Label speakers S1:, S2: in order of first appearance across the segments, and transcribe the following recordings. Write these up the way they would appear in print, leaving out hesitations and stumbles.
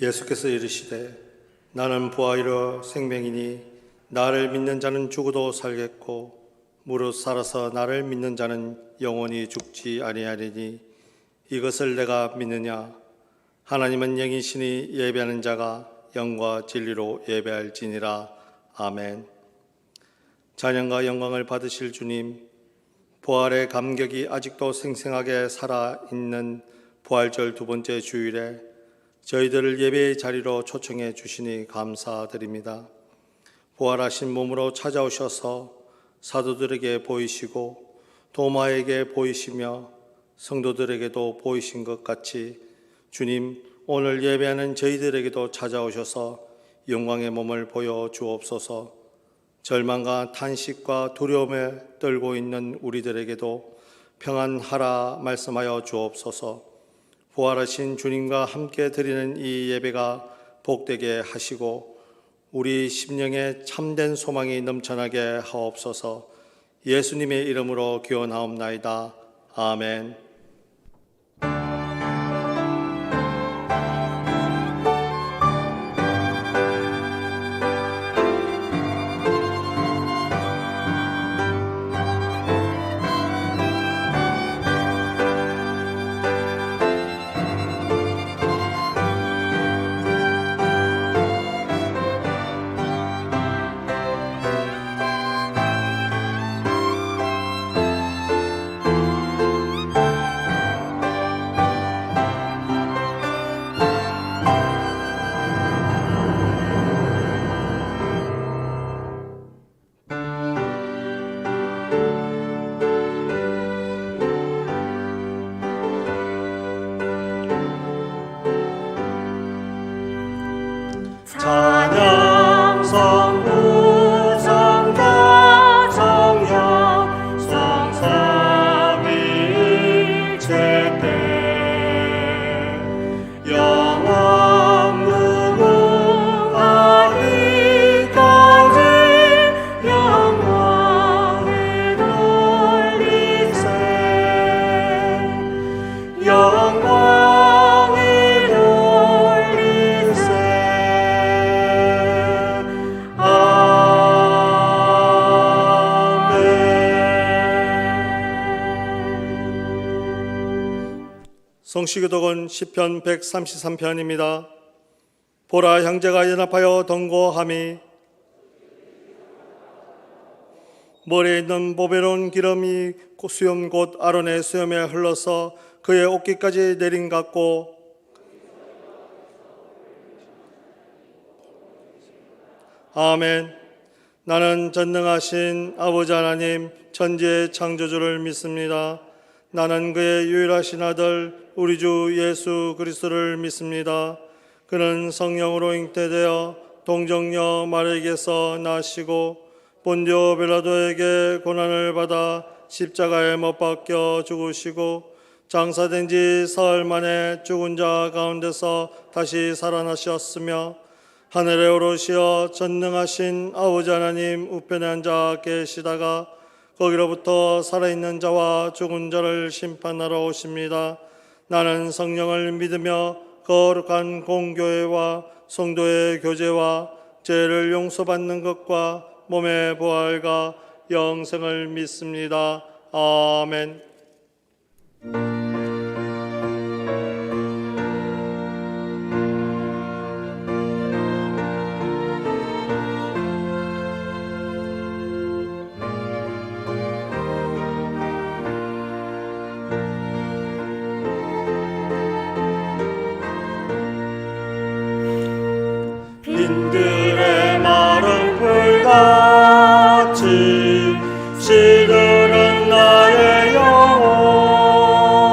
S1: 예수께서 이르시되 나는 부활이요 생명이니 나를 믿는 자는 죽어도 살겠고 무릇 살아서 나를 믿는 자는 영원히 죽지 아니하리니 이것을 내가 믿느냐. 하나님은 영이시니 예배하는 자가 영과 진리로 예배할지니라. 아멘. 찬양과 영광을 받으실 주님, 부활의 감격이 아직도 생생하게 살아있는 부활절 두 번째 주일에 저희들을 예배의 자리로 초청해 주시니 감사드립니다. 부활하신 몸으로 찾아오셔서 사도들에게 보이시고 도마에게 보이시며 성도들에게도 보이신 것 같이 주님, 오늘 예배하는 저희들에게도 찾아오셔서 영광의 몸을 보여 주옵소서. 절망과 탄식과 두려움에 떨고 있는 우리들에게도 평안하라 말씀하여 주옵소서. 부활하신 주님과 함께 드리는 이 예배가 복되게 하시고 우리 심령에 참된 소망이 넘쳐나게 하옵소서. 예수님의 이름으로 기원하옵나이다. 아멘. 성시교독은 시편 133편입니다. 보라, 형제가 연합하여 동거함이 머리에 있는 보배로운 기름이 수염 곧 아론의 수염에 흘러서 그의 옷깃까지 내린 같고 아멘. 나는 전능하신 아버지 하나님 천지의 창조주를 믿습니다. 나는 그의 유일하신 아들 우리 주 예수 그리스도를 믿습니다. 그는 성령으로 잉태되어 동정녀 마리아에게서 나시고 본디오 빌라도에게 고난을 받아 십자가에 못 박혀 죽으시고 장사된 지 사흘 만에 죽은 자 가운데서 다시 살아나셨으며 하늘에 오르시어 전능하신 아버지 하나님 우편에 앉아 계시다가 거기로부터 살아있는 자와 죽은 자를 심판하러 오십니다. 나는 성령을 믿으며 거룩한 공교회와 성도의 교제와 죄를 용서받는 것과 몸의 부활과 영생을 믿습니다. 아멘.
S2: 빈들의 마른 풀같이 시들은 나의 영혼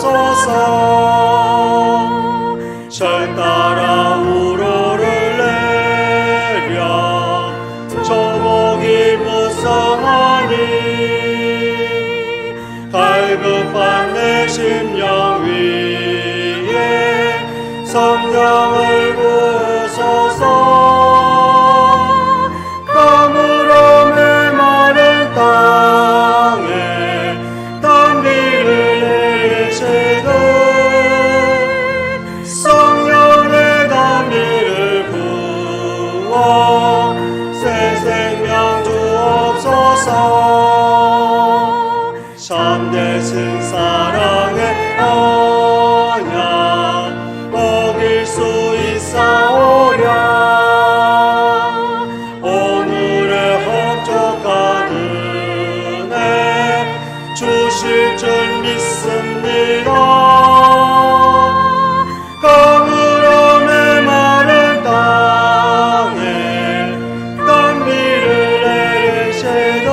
S2: 주옵소서. 절 따라 우로를 내려 조목이 무성하니 갈급한 내 심령 위에 성령을 부으소서. 가물어 메마른 땅에 단비를 내리시듯 성령의 단비를 부어 새 생명 주옵소서. 참되신 사랑의 언약 먹일 수 있사오랴. 오늘의 헛족한 은혜 주실 줄 믿습니다. 가물어 메마른 땅에 단비를 내리시듯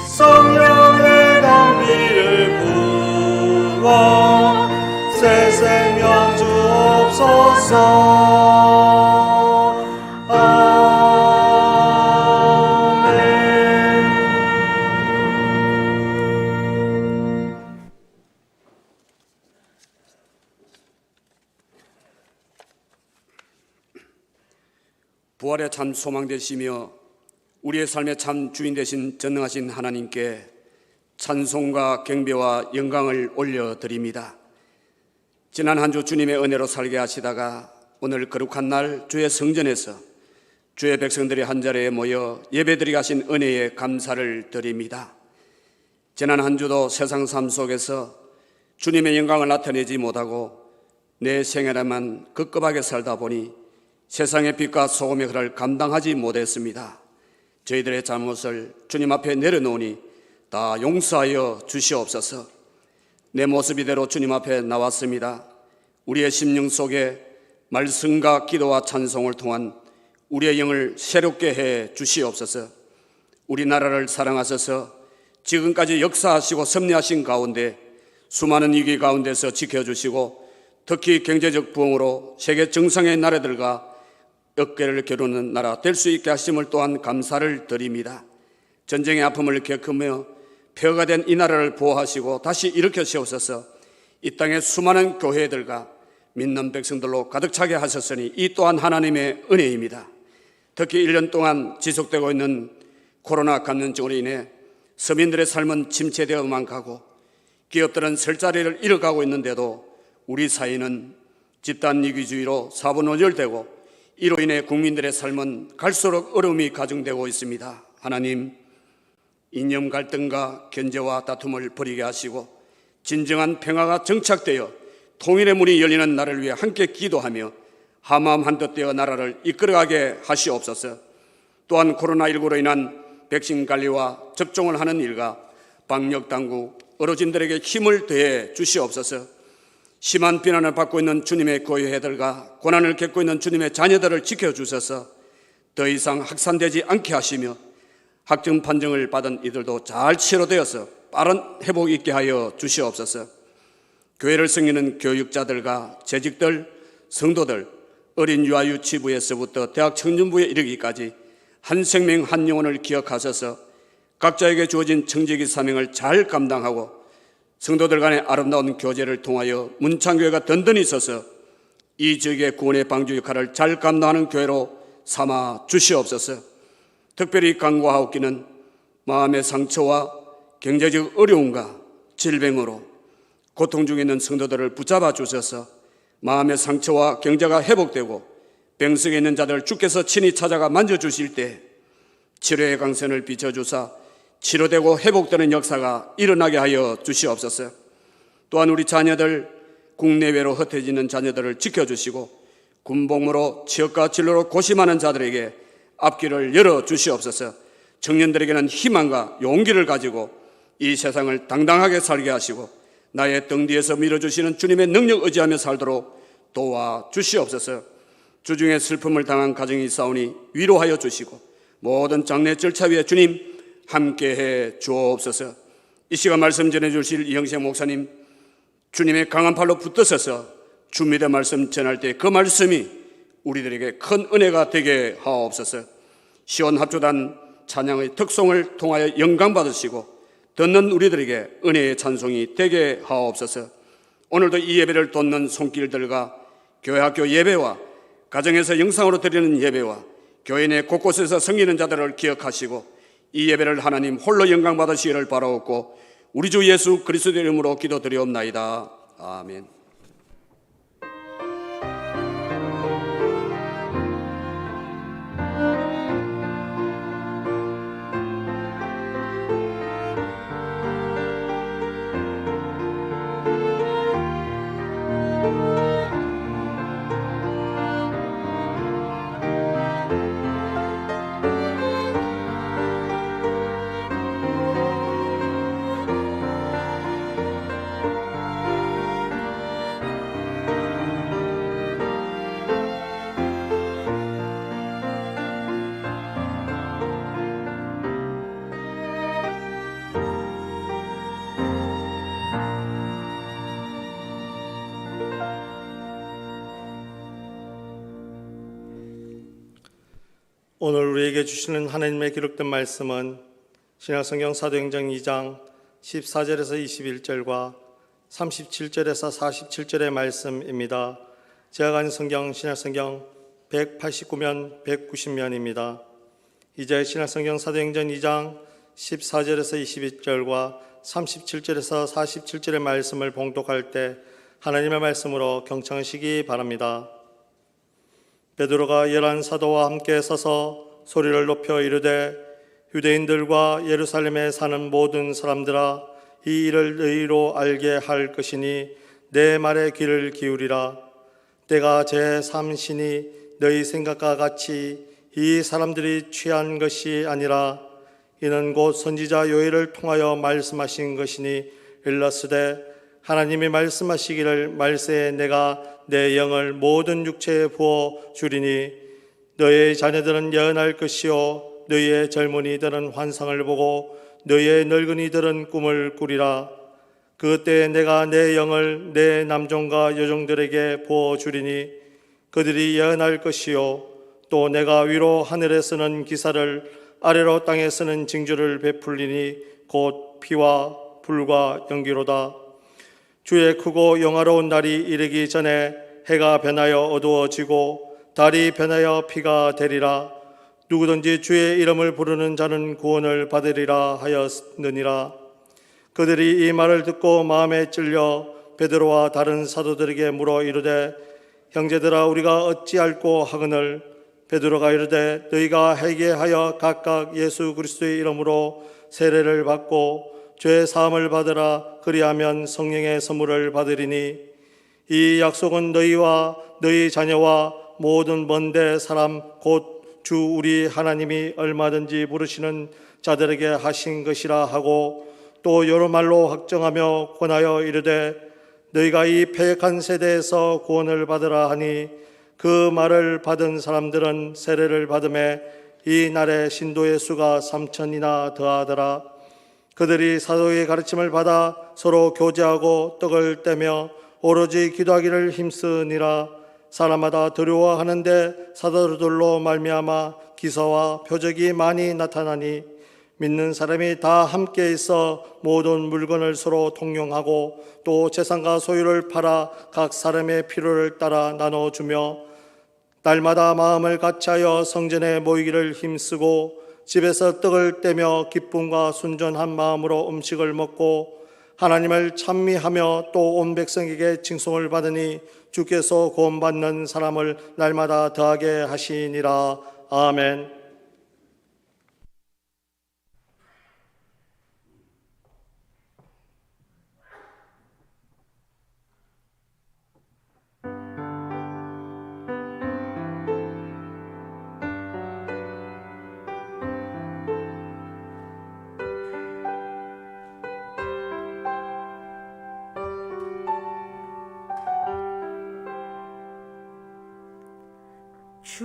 S2: 성령의 단비를 부어 새 생명 주옵소서.
S3: 부활의 참 소망 되시며 우리의 삶의 참 주인 되신 전능하신 하나님께 찬송과 경배와 영광을 올려드립니다. 지난 한 주 주님의 은혜로 살게 하시다가 오늘 거룩한 날 주의 성전에서 주의 백성들이 한자리에 모여 예배드리게 하신 은혜에 감사를 드립니다. 지난 한 주도 세상 삶 속에서 주님의 영광을 나타내지 못하고 내 생애에만 급급하게 살다 보니 세상의 빛과 소금의 흐를 감당하지 못했습니다. 저희들의 잘못을 주님 앞에 내려놓으니 다 용서하여 주시옵소서. 내 모습 이대로 주님 앞에 나왔습니다. 우리의 심령 속에 말씀과 기도와 찬송을 통한 우리의 영을 새롭게 해 주시옵소서. 우리나라를 사랑하셔서 지금까지 역사하시고 섭리하신 가운데 수많은 위기 가운데서 지켜주시고 특히 경제적 부흥으로 세계 정상의 나라들과 어깨를 겨루는 나라 될 수 있게 하심을 또한 감사를 드립니다. 전쟁의 아픔을 겪으며 폐허가 된 이 나라를 보호하시고 다시 일으켜 세우셔서 이 땅의 수많은 교회들과 믿는 백성들로 가득 차게 하셨으니 이 또한 하나님의 은혜입니다. 특히 1년 동안 지속되고 있는 코로나 감염증으로 인해 서민들의 삶은 침체되어만 가고 기업들은 설 자리를 잃어가고 있는데도 우리 사회는 집단 이기주의로 사분오절되고 이로 인해 국민들의 삶은 갈수록 어려움이 가중되고 있습니다. 하나님, 이념 갈등과 견제와 다툼을 버리게 하시고 진정한 평화가 정착되어 통일의 문이 열리는 날을 위해 함께 기도하며 한마음 한뜻 되어 나라를 이끌어가게 하시옵소서. 또한 코로나19로 인한 백신 관리와 접종을 하는 일과 방역당국, 어르신들에게 힘을 더해 주시옵소서. 심한 비난을 받고 있는 주님의 교회들과 고난을 겪고 있는 주님의 자녀들을 지켜주셔서 더 이상 확산되지 않게 하시며 확정 판정을 받은 이들도 잘 치료되어서 빠른 회복 있게 하여 주시옵소서. 교회를 섬기는 교육자들과 재직들, 성도들, 어린 유아유치부에서부터 대학 청년부에 이르기까지 한 생명 한 영혼을 기억하셔서 각자에게 주어진 청지기 사명을 잘 감당하고 성도들 간의 아름다운 교제를 통하여 문창교회가 든든히 서서 이 지역의 구원의 방주 역할을 잘 감당하는 교회로 삼아 주시옵소서. 특별히 간구하옵기는 마음의 상처와 경제적 어려움과 질병으로 고통 중에 있는 성도들을 붙잡아 주셔서 마음의 상처와 경제가 회복되고 병석에 있는 자들을 주께서 친히 찾아가 만져주실 때 치료의 강선을 비춰주사 치료되고 회복되는 역사가 일어나게 하여 주시옵소서. 또한 우리 자녀들, 국내외로 흩어지는 자녀들을 지켜주시고 군복무로 취업과 진로로 고심하는 자들에게 앞길을 열어주시옵소서. 청년들에게는 희망과 용기를 가지고 이 세상을 당당하게 살게 하시고 나의 등 뒤에서 밀어주시는 주님의 능력 의지하며 살도록 도와주시옵소서. 주중에 슬픔을 당한 가정이 있사오니 위로하여 주시고 모든 장례 절차 위에 주님 함께해 주옵소서. 이 시간 말씀 전해주실 이영세 목사님, 주님의 강한 팔로 붙드셔서 주님의 말씀 전할 때 그 말씀이 우리들에게 큰 은혜가 되게 하옵소서. 시온합주단 찬양의 특송을 통하여 영광 받으시고 듣는 우리들에게 은혜의 찬송이 되게 하옵소서. 오늘도 이 예배를 돕는 손길들과 교회 학교 예배와 가정에서 영상으로 드리는 예배와 교회 내 곳곳에서 섬기는 자들을 기억하시고 이 예배를 하나님 홀로 영광 받으시기를 바라옵고 우리 주 예수 그리스도의 이름으로 기도드리옵나이다. 아멘.
S1: 오늘 우리에게 주시는 하나님의 기록된 말씀은 신약성경 사도행전 2장 14절에서 21절과 37절에서 47절의 말씀입니다. 제가 가진 성경 신약성경 189면 190면입니다. 이제 신약성경 사도행전 2장 14절에서 21절과 37절에서 47절의 말씀을 봉독할 때 하나님의 말씀으로 경청하시기 바랍니다. 베드로가 11 사도와 함께 서서 소리를 높여 이르되 유대인들과 예루살렘에 사는 모든 사람들아 이 일을 너희로 알게 할 것이니 내 말에 귀를 기울이라. 때가 제3시니 너희 생각과 같이 이 사람들이 취한 것이 아니라 이는 곧 선지자 요엘을 통하여 말씀하신 것이니 일러스되 하나님이 말씀하시기를 말세에 내가 내 영을 모든 육체에 부어 주리니 너희의 자녀들은 예언할 것이요 너희의 젊은이들은 환상을 보고 너희의 늙은이들은 꿈을 꾸리라. 그때에 내가 내 영을 내 남종과 여종들에게 부어 주리니 그들이 예언할 것이요 또 내가 위로 하늘에 쓰는 기사를 아래로 땅에 쓰는 징조를 베풀리니 곧 피와 불과 연기로다. 주의 크고 영화로운 날이 이르기 전에 해가 변하여 어두워지고 달이 변하여 피가 되리라. 누구든지 주의 이름을 부르는 자는 구원을 받으리라 하였느니라. 그들이 이 말을 듣고 마음에 찔려 베드로와 다른 사도들에게 물어 이르되 형제들아 우리가 어찌할꼬 하거늘. 베드로가 이르되 너희가 회개하여 각각 예수 그리스도의 이름으로 세례를 받고 죄 사함을 받으라. 그리하면 성령의 선물을 받으리니 이 약속은 너희와 너희 자녀와 모든 먼데 사람 곧 주 우리 하나님이 얼마든지 부르시는 자들에게 하신 것이라 하고 또 여러 말로 확정하며 권하여 이르되 너희가 이 패역한 세대에서 구원을 받으라 하니 그 말을 받은 사람들은 세례를 받음에 이 날에 신도의 수가 3,000이나 더하더라. 그들이 사도의 가르침을 받아 서로 교제하고 떡을 떼며 오로지 기도하기를 힘쓰니라. 사람마다 두려워하는데 사도들로 말미암아 기사와 표적이 많이 나타나니 믿는 사람이 다 함께 있어 모든 물건을 서로 통용하고 또 재산과 소유를 팔아 각 사람의 필요를 따라 나눠주며 날마다 마음을 같이하여 성전에 모이기를 힘쓰고 집에서 떡을 떼며 기쁨과 순전한 마음으로 음식을 먹고 하나님을 찬미하며 또 온 백성에게 칭송을 받으니 주께서 구원받는 사람을 날마다 더하게 하시니라. 아멘.
S4: 주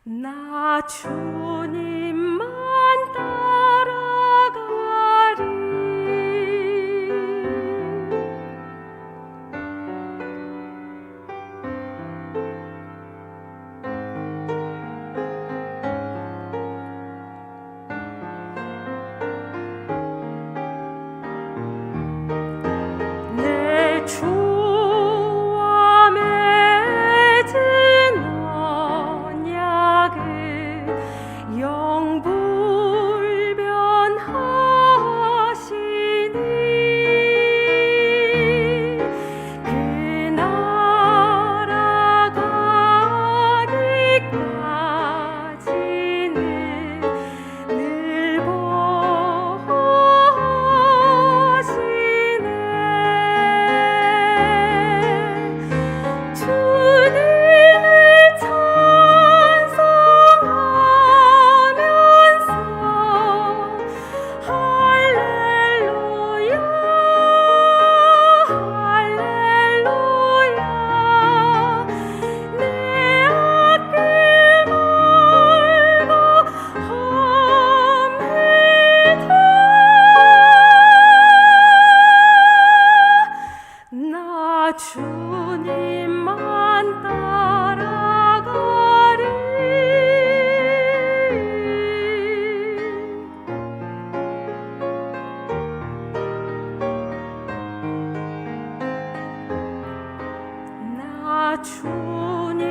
S4: 나 주님만 따라가리. 내 주와 맺은 언약은 영불변하시니 그 나라 가기까지는 늘 보시네. 주님을 찬송하면서 할렐루야 할렐루야 내 앞길 멀고 험해도 나 주님만 따라가리. 나 주님만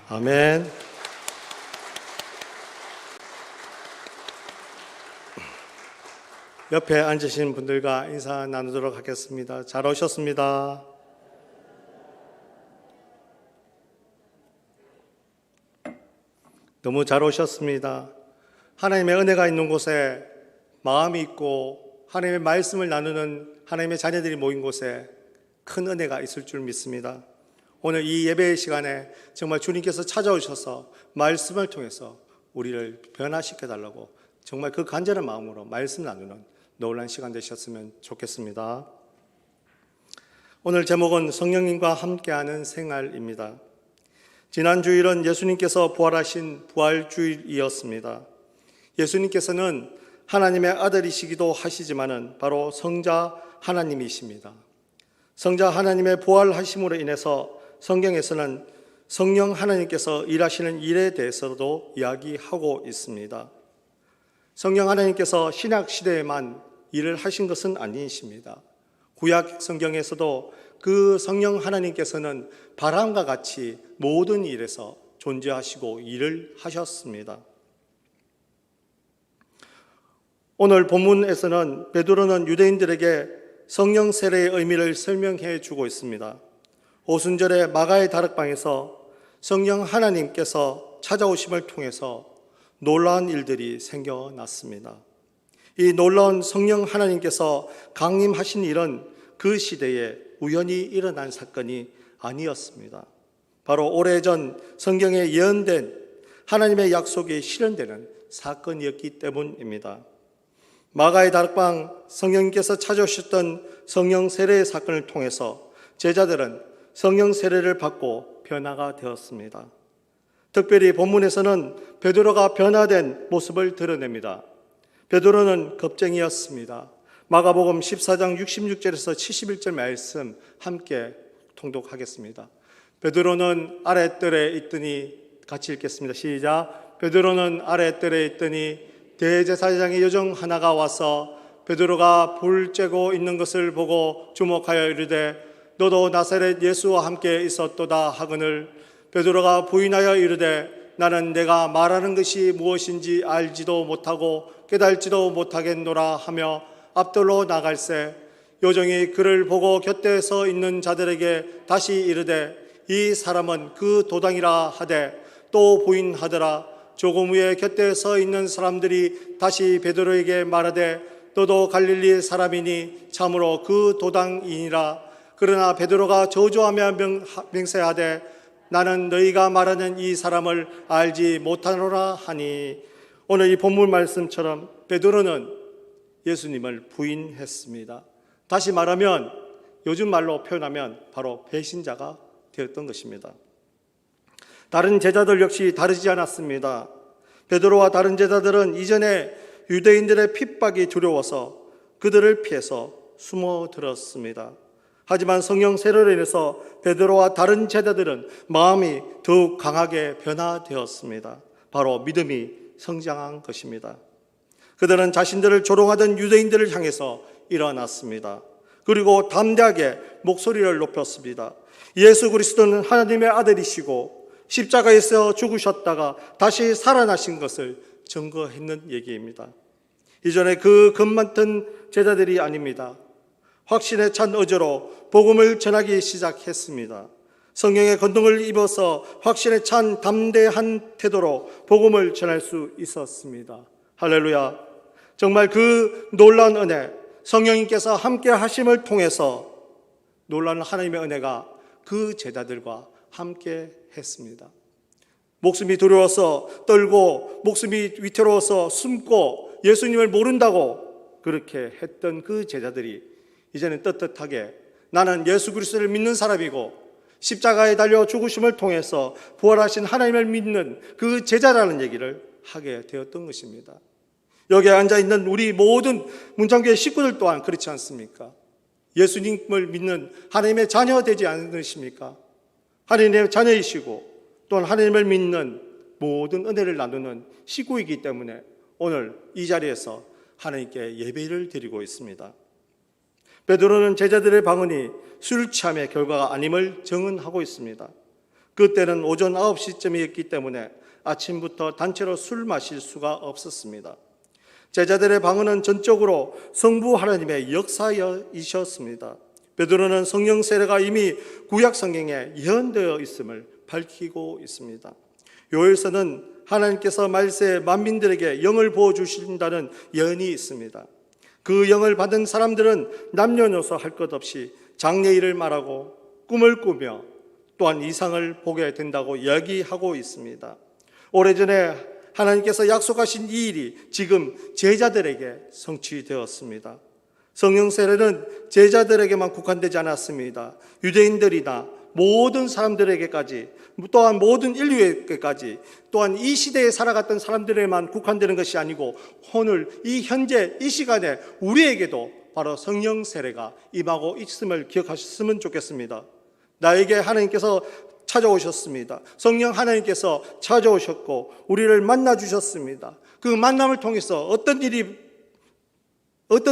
S1: 아멘. 옆에 앉으신 분들과 인사 나누도록 하겠습니다. 잘 오셨습니다. 너무 잘 오셨습니다. 하나님의 은혜가 있는 곳에 마음이 있고 하나님의 말씀을 나누는 하나님의 자녀들이 모인 곳에 큰 은혜가 있을 줄 믿습니다. 오늘 이 예배의 시간에 정말 주님께서 찾아오셔서 말씀을 통해서 우리를 변화시켜 달라고 정말 그 간절한 마음으로 말씀 나누는 놀라운 시간 되셨으면 좋겠습니다. 오늘 제목은 성령님과 함께하는 생활입니다. 지난 주일은 예수님께서 부활하신 부활주일이었습니다. 예수님께서는 하나님의 아들이시기도 하시지만은 바로 성자 하나님이십니다. 성자 하나님의 부활하심으로 인해서 성경에서는 성령 하나님께서 일하시는 일에 대해서도 이야기하고 있습니다. 성령 하나님께서 신약 시대에만 일을 하신 것은 아니십니다. 구약 성경에서도 그 성령 하나님께서는 바람과 같이 모든 일에서 존재하시고 일을 하셨습니다. 오늘 본문에서는 베드로는 유대인들에게 성령 세례의 의미를 설명해 주고 있습니다. 오순절에 마가의 다락방에서 성령 하나님께서 찾아오심을 통해서 놀라운 일들이 생겨났습니다. 이 놀라운 성령 하나님께서 강림하신 일은 그 시대에 우연히 일어난 사건이 아니었습니다. 바로 오래전 성경에 예언된 하나님의 약속이 실현되는 사건이었기 때문입니다. 마가의 다락방 성령님께서 찾아오셨던 성령 세례의 사건을 통해서 제자들은 성령 세례를 받고 변화가 되었습니다. 특별히 본문에서는 베드로가 변화된 모습을 드러냅니다. 베드로는 겁쟁이였습니다. 마가복음 14장 66절에서 71절 말씀 함께 통독하겠습니다. 베드로는 아랫뜰에 있더니, 같이 읽겠습니다. 시작. 베드로는 아랫뜰에 있더니 대제사장의 여종 하나가 와서 베드로가 불 쬐고 있는 것을 보고 주목하여 이르되 너도 나사렛 예수와 함께 있었도다 하거늘 베드로가 부인하여 이르되 나는 내가 말하는 것이 무엇인지 알지도 못하고 깨달지도 못하겠노라 하며 앞돌로 나갈새 여종이 그를 보고 곁에 서 있는 자들에게 다시 이르되 이 사람은 그 도당이라 하되 또 부인하더라. 조금 후에 곁에 서 있는 사람들이 다시 베드로에게 말하되 너도 갈릴리 사람이니 참으로 그 도당이니라. 그러나 베드로가 저주하며 맹세하되 나는 너희가 말하는 이 사람을 알지 못하노라 하니, 오늘 이 본문 말씀처럼 베드로는 예수님을 부인했습니다. 다시 말하면, 요즘 말로 표현하면 바로 배신자가 되었던 것입니다. 다른 제자들 역시 다르지 않았습니다. 베드로와 다른 제자들은 이전에 유대인들의 핍박이 두려워서 그들을 피해서 숨어들었습니다. 하지만 성령 세례로 인해서 베드로와 다른 제자들은 마음이 더욱 강하게 변화되었습니다. 바로 믿음이 성장한 것입니다. 그들은 자신들을 조롱하던 유대인들을 향해서 일어났습니다. 그리고 담대하게 목소리를 높였습니다. 예수 그리스도는 하나님의 아들이시고 십자가에서 죽으셨다가 다시 살아나신 것을 증거했는 얘기입니다. 이전에 그 겁 많던 제자들이 아닙니다. 확신에 찬 의지로 복음을 전하기 시작했습니다. 성령의 건동을 입어서 확신에 찬 담대한 태도로 복음을 전할 수 있었습니다. 할렐루야. 정말 그 놀라운 은혜, 성령님께서 함께 하심을 통해서 놀라운 하나님의 은혜가 그 제자들과 함께 했습니다. 목숨이 두려워서 떨고 목숨이 위태로워서 숨고 예수님을 모른다고 그렇게 했던 그 제자들이 이제는 떳떳하게 나는 예수 그리스도를 믿는 사람이고 십자가에 달려 죽으심을 통해서 부활하신 하나님을 믿는 그 제자라는 얘기를 하게 되었던 것입니다. 여기에 앉아있는 우리 모든 문창교회 식구들 또한 그렇지 않습니까? 예수님을 믿는 하나님의 자녀 되지 않으십니까? 하나님의 자녀이시고 또한 하나님을 믿는 모든 은혜를 나누는 식구이기 때문에 오늘 이 자리에서 하나님께 예배를 드리고 있습니다. 베드로는 제자들의 방언이 술 취함의 결과가 아님을 증언하고 있습니다. 그때는 오전 9시쯤이었기 때문에 아침부터 단체로 술 마실 수가 없었습니다. 제자들의 방언은 전적으로 성부 하나님의 역사이셨습니다. 베드로는 성령 세례가 이미 구약 성경에 예언되어 있음을 밝히고 있습니다. 요엘서는 하나님께서 말세 만민들에게 영을 부어주신다는 예언이 있습니다. 그 영을 받은 사람들은 남녀노소 할 것 없이 장래일을 말하고 꿈을 꾸며 또한 이상을 보게 된다고 이야기하고 있습니다. 오래전에 하나님께서 약속하신 이 일이 지금 제자들에게 성취되었습니다. 성령 세례는 제자들에게만 국한되지 않았습니다. 유대인들이나 모든 사람들에게까지, 또한 모든 인류에게까지, 또한 이 시대에 살아갔던 사람들에게만 국한되는 것이 아니고 오늘 이 현재 이 시간에 우리에게도 바로 성령 세례가 임하고 있음을 기억하셨으면 좋겠습니다. 나에게 하나님께서 찾아오셨습니다. 성령 하나님께서 찾아오셨고 우리를 만나 주셨습니다. 그 만남을 통해서 어떤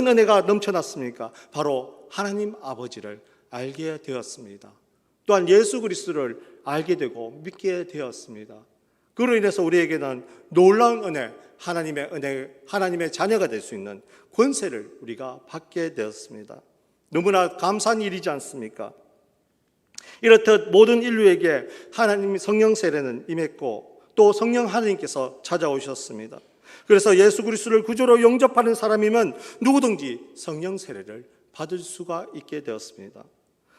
S1: 은혜가 넘쳐났습니까? 바로 하나님 아버지를 알게 되었습니다. 또한 예수 그리스도를 알게 되고 믿게 되었습니다. 그로 인해서 우리에게는 놀라운 은혜, 하나님의 자녀가 될 수 있는 권세를 우리가 받게 되었습니다. 너무나 감사한 일이지 않습니까? 이렇듯 모든 인류에게 하나님의 성령 세례는 임했고 또 성령 하나님께서 찾아오셨습니다. 그래서 예수 그리스도를 구주로 영접하는 사람이면 누구든지 성령 세례를 받을 수가 있게 되었습니다.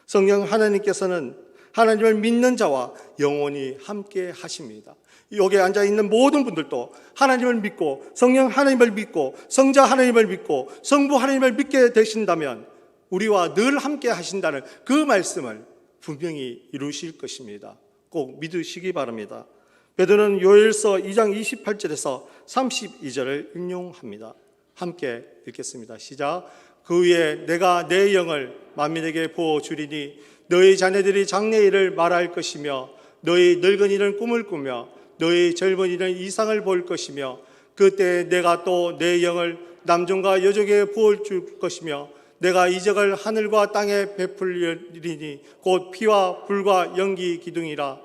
S1: 성령 하나님께서는 하나님을 믿는 자와 영원히 함께 하십니다. 여기에 앉아있는 모든 분들도 하나님을 믿고 성령 하나님을 믿고 성자 하나님을 믿고 성부 하나님을 믿게 되신다면 우리와 늘 함께 하신다는 그 말씀을 분명히 이루실 것입니다. 꼭 믿으시기 바랍니다. 베드로는 요엘서 2장 28절에서 32절을 인용합니다. 함께 읽겠습니다. 시작. 그 위에 내가 내 영을 만민에게 부어주리니 너희 자녀들이 장래일을 말할 것이며 너희 늙은이는 꿈을 꾸며 너희 젊은이는 이상을 볼 것이며 그때 내가 또 내 영을 남종과 여종에게 부어줄 것이며 내가 이적을 하늘과 땅에 베풀리니 곧 피와 불과 연기 기둥이라.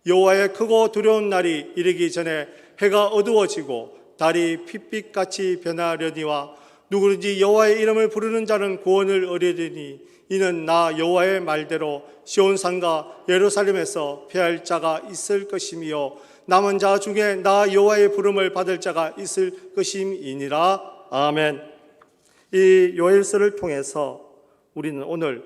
S1: 여호와의 크고 두려운 날이 이르기 전에 해가 어두워지고 달이 핏빛같이 변하려니와 누구든지 여호와의 이름을 부르는 자는 구원을 얻으리니 이는 나 여호와의 말대로 시온산과 예루살렘에서 피할 자가 있을 것이며 남은 자 중에 나 여호와의 부름을 받을 자가 있을 것임이니라. 아멘. 이 요엘서를 통해서 우리는 오늘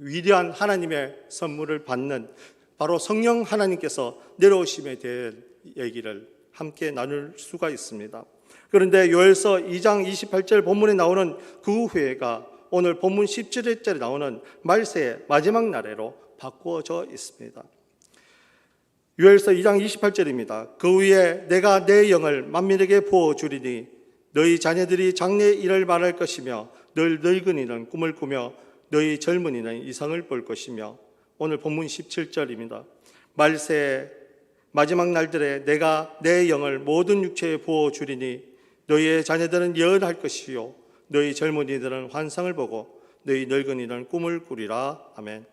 S1: 위대한 하나님의 선물을 받는 바로 성령 하나님께서 내려오심에 대해 얘기를 함께 나눌 수가 있습니다. 그런데 요엘서 2장 28절 본문에 나오는 그 후회가 오늘 본문 17절에 나오는 말세의 마지막 날에로 바꾸어져 있습니다. 요엘서 2장 28절입니다. 그 후에 내가 내 영을 만민에게 부어주리니 너희 자녀들이 장래의 일을 말할 것이며 늘 늙은이는 꿈을 꾸며 너희 젊은이는 이상을 볼 것이며 오늘 본문 17절입니다. 말세의 마지막 날들에 내가 내 영을 모든 육체에 부어주리니 너희의 자녀들은 예언할 것이요 너희 젊은이들은 환상을 보고 너희 늙은이들은 꿈을 꾸리라. 아멘.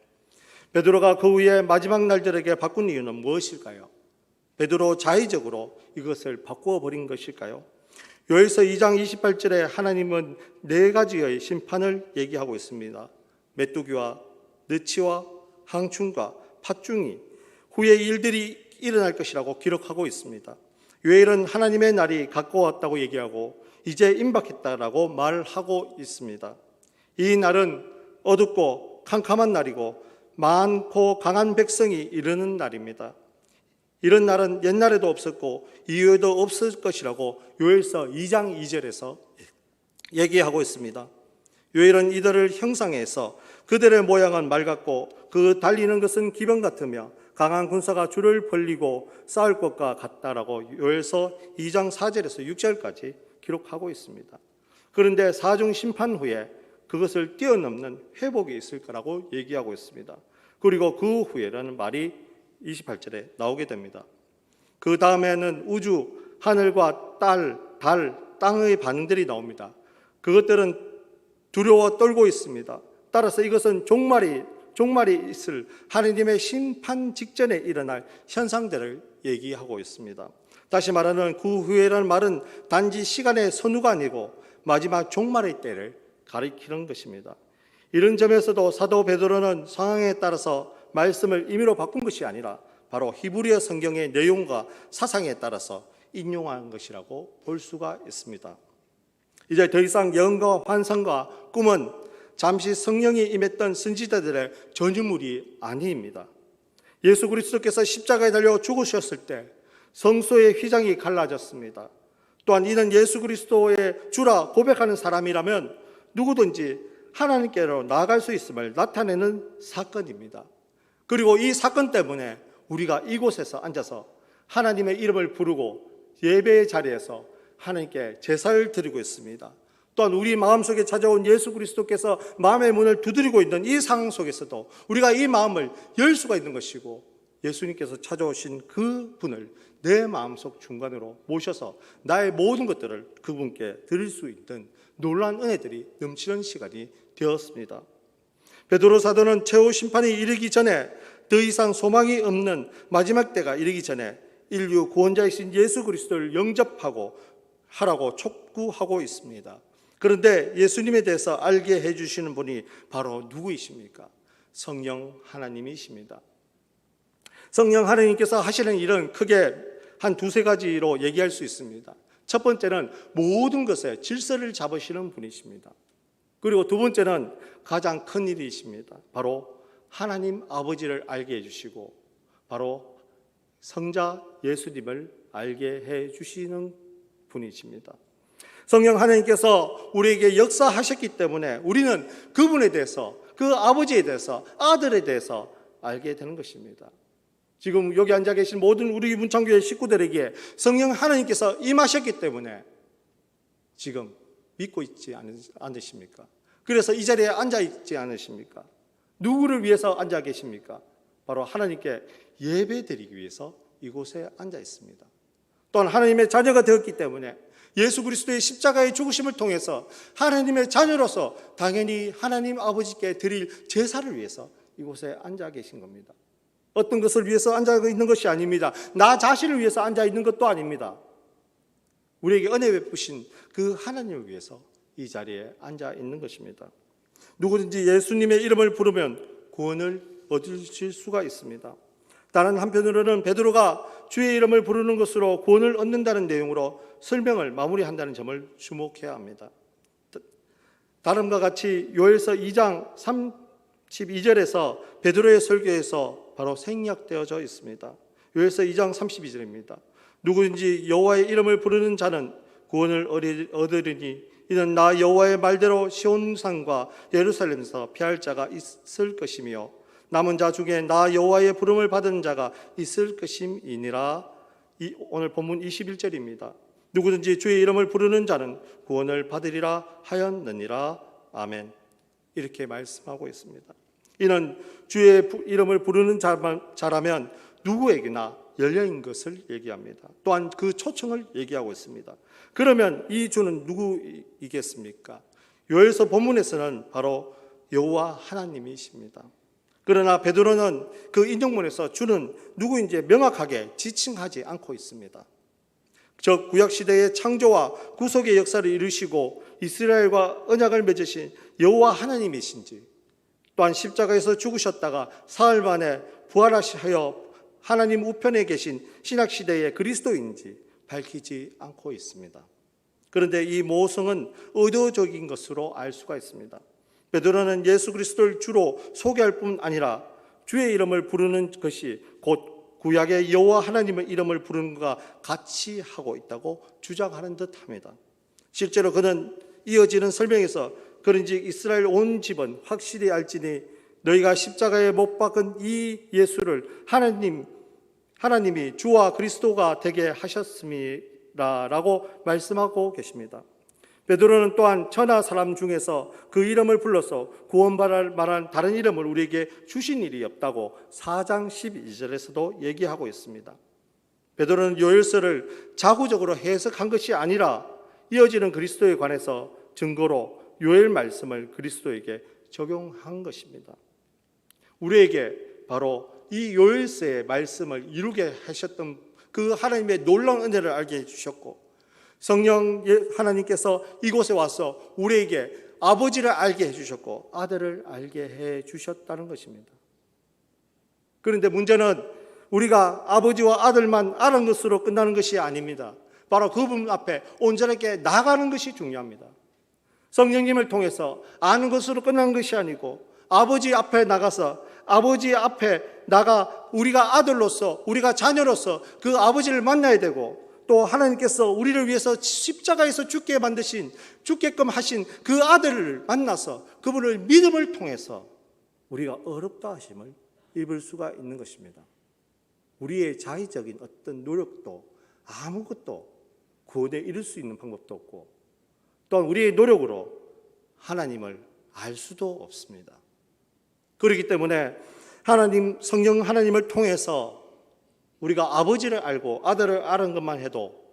S1: 베드로가 그 후에 마지막 날들에게 바꾼 이유는 무엇일까요? 베드로 자의적으로 이것을 바꾸어 버린 것일까요? 요엘서 2장 28절에 하나님은 네 가지의 심판을 얘기하고 있습니다. 메뚜기와 느치와 항충과 팥중이 후에 일들이 일어날 것이라고 기록하고 있습니다. 요엘은 하나님의 날이 가까웠다고 얘기하고 이제 임박했다라고 말하고 있습니다. 이 날은 어둡고 캄캄한 날이고 많고 강한 백성이 이르는 날입니다. 이런 날은 옛날에도 없었고 이후에도 없을 것이라고 요엘서 2장 2절에서 얘기하고 있습니다. 요엘은 이들을 형상해서 그들의 모양은 말 같고 그 달리는 것은 기병 같으며 강한 군사가 줄을 벌리고 싸울 것과 같다라고 요엘서 2장 4절에서 6절까지 기록하고 있습니다. 그런데 사중 심판 후에 그것을 뛰어넘는 회복이 있을 거라고 얘기하고 있습니다. 그리고 그 후에라는 말이 28절에 나오게 됩니다. 그 다음에는 우주, 하늘과 달, 땅의 반응들이 나옵니다. 그것들은 두려워 떨고 있습니다. 따라서 이것은 종말이 있을 하느님의 심판 직전에 일어날 현상들을 얘기하고 있습니다. 다시 말하는 그 후에라는 말은 단지 시간의 선후가 아니고 마지막 종말의 때를 가리키는 것입니다. 이런 점에서도 사도 베드로는 상황에 따라서 말씀을 임의로 바꾼 것이 아니라 바로 히브리어 성경의 내용과 사상에 따라서 인용한 것이라고 볼 수가 있습니다. 이제 더 이상 예언과 환상과 꿈은 잠시 성령이 임했던 선지자들의 전유물이 아닙니다. 예수 그리스도께서 십자가에 달려 죽으셨을 때 성소의 휘장이 갈라졌습니다. 또한 이는 예수 그리스도의 주라 고백하는 사람이라면 누구든지 하나님께로 나아갈 수 있음을 나타내는 사건입니다. 그리고 이 사건 때문에 우리가 이곳에서 앉아서 하나님의 이름을 부르고 예배의 자리에서 하나님께 제사를 드리고 있습니다. 또한 우리 마음속에 찾아온 예수 그리스도께서 마음의 문을 두드리고 있는 이 상황 속에서도 우리가 이 마음을 열 수가 있는 것이고 예수님께서 찾아오신 그 분을 내 마음속 중간으로 모셔서 나의 모든 것들을 그분께 드릴 수 있는 놀라운 은혜들이 넘치는 시간이 되었습니다. 베드로 사도는 최후 심판이 이르기 전에 더 이상 소망이 없는 마지막 때가 이르기 전에 인류 구원자이신 예수 그리스도를 영접하고 하라고 촉구하고 있습니다. 그런데 예수님에 대해서 알게 해주시는 분이 바로 누구이십니까? 성령 하나님이십니다. 성령 하나님께서 하시는 일은 크게 한 두세 가지로 얘기할 수 있습니다. 첫 번째는 모든 것에 질서를 잡으시는 분이십니다. 그리고 두 번째는 가장 큰 일이십니다. 바로 하나님 아버지를 알게 해주시고 바로 성자 예수님을 알게 해주시는 분이십니다. 성령 하나님께서 우리에게 역사하셨기 때문에 우리는 그분에 대해서, 그 아버지에 대해서, 아들에 대해서 알게 되는 것입니다. 지금 여기 앉아 계신 모든 우리 문창교회 식구들에게 성령 하나님께서 임하셨기 때문에 지금 믿고 있지 않으십니까? 그래서 이 자리에 앉아 있지 않으십니까? 누구를 위해서 앉아 계십니까? 바로 하나님께 예배드리기 위해서 이곳에 앉아 있습니다. 또한 하나님의 자녀가 되었기 때문에 예수 그리스도의 십자가의 죽으심을 통해서 하나님의 자녀로서 당연히 하나님 아버지께 드릴 제사를 위해서 이곳에 앉아 계신 겁니다. 어떤 것을 위해서 앉아 있는 것이 아닙니다. 나 자신을 위해서 앉아 있는 것도 아닙니다. 우리에게 은혜 베푸신 그 하나님을 위해서 이 자리에 앉아 있는 것입니다. 누구든지 예수님의 이름을 부르면 구원을 얻으실 수가 있습니다. 다른 한편으로는 베드로가 주의 이름을 부르는 것으로 구원을 얻는다는 내용으로 설명을 마무리한다는 점을 주목해야 합니다. 다름과 같이 요엘서 2장 12절에서 베드로의 설교에서 바로 생략되어져 있습니다. 요엘서 2장 32절입니다. 누구든지 여호와의 이름을 부르는 자는 구원을 얻으리니 이는 나 여호와의 말대로 시온산과 예루살렘에서 피할 자가 있을 것이며 남은 자 중에 나 여호와의 부름을 받은 자가 있을 것임이니라. 오늘 본문 21절입니다. 누구든지 주의 이름을 부르는 자는 구원을 받으리라 하였느니라. 아멘. 이렇게 말씀하고 있습니다. 이는 주의 이름을 부르는 자라면 누구에게나 열려있는 것을 얘기합니다. 또한 그 초청을 얘기하고 있습니다. 그러면 이 주는 누구이겠습니까? 요엘서 본문에서는 바로 여호와 하나님이십니다. 그러나 베드로는 그 인용문에서 주는 누구인지 명확하게 지칭하지 않고 있습니다. 즉 구약시대의 창조와 구속의 역사를 이루시고 이스라엘과 언약을 맺으신 여호와 하나님이신지, 또한 십자가에서 죽으셨다가 사흘 만에 부활하시어 하나님 우편에 계신 신약시대의 그리스도인지 밝히지 않고 있습니다. 그런데 이 모성은 의도적인 것으로 알 수가 있습니다. 베드로는 예수 그리스도를 주로 소개할 뿐 아니라 주의 이름을 부르는 것이 곧 구약의 여호와 하나님의 이름을 부르는 것과 같이 하고 있다고 주장하는 듯합니다. 실제로 그는 이어지는 설명에서 그런즉 이스라엘 온 집은 확실히 알지니 너희가 십자가에 못 박은 이 예수를 하나님이 주와 그리스도가 되게 하셨음이라라고 말씀하고 계십니다. 베드로는 또한 천하 사람 중에서 그 이름을 불러서 구원받을 만한 다른 이름을 우리에게 주신 일이 없다고 4장 12절에서도 얘기하고 있습니다. 베드로는 요엘서를 자구적으로 해석한 것이 아니라 이어지는 그리스도에 관해서 증거로 요엘 말씀을 그리스도에게 적용한 것입니다. 우리에게 바로 이 요엘서의 말씀을 이루게 하셨던 그 하나님의 놀라운 은혜를 알게 해주셨고, 성령 하나님께서 이곳에 와서 우리에게 아버지를 알게 해주셨고 아들을 알게 해주셨다는 것입니다. 그런데 문제는 우리가 아버지와 아들만 아는 것으로 끝나는 것이 아닙니다. 바로 그분 앞에 온전하게 나가는 것이 중요합니다. 성령님을 통해서 아는 것으로 끝나는 것이 아니고 아버지 앞에 나가서 아버지 앞에 나가 우리가 아들로서 우리가 자녀로서 그 아버지를 만나야 되고, 또 하나님께서 우리를 위해서 십자가에서 죽게끔 하신 그 아들을 만나서 그분을 믿음을 통해서 우리가 어렵다 하심을 입을 수가 있는 것입니다. 우리의 자의적인 어떤 노력도 아무것도 구원에 이룰 수 있는 방법도 없고, 또한 우리의 노력으로 하나님을 알 수도 없습니다. 그렇기 때문에 성령 하나님을 통해서 우리가 아버지를 알고 아들을 아는 것만 해도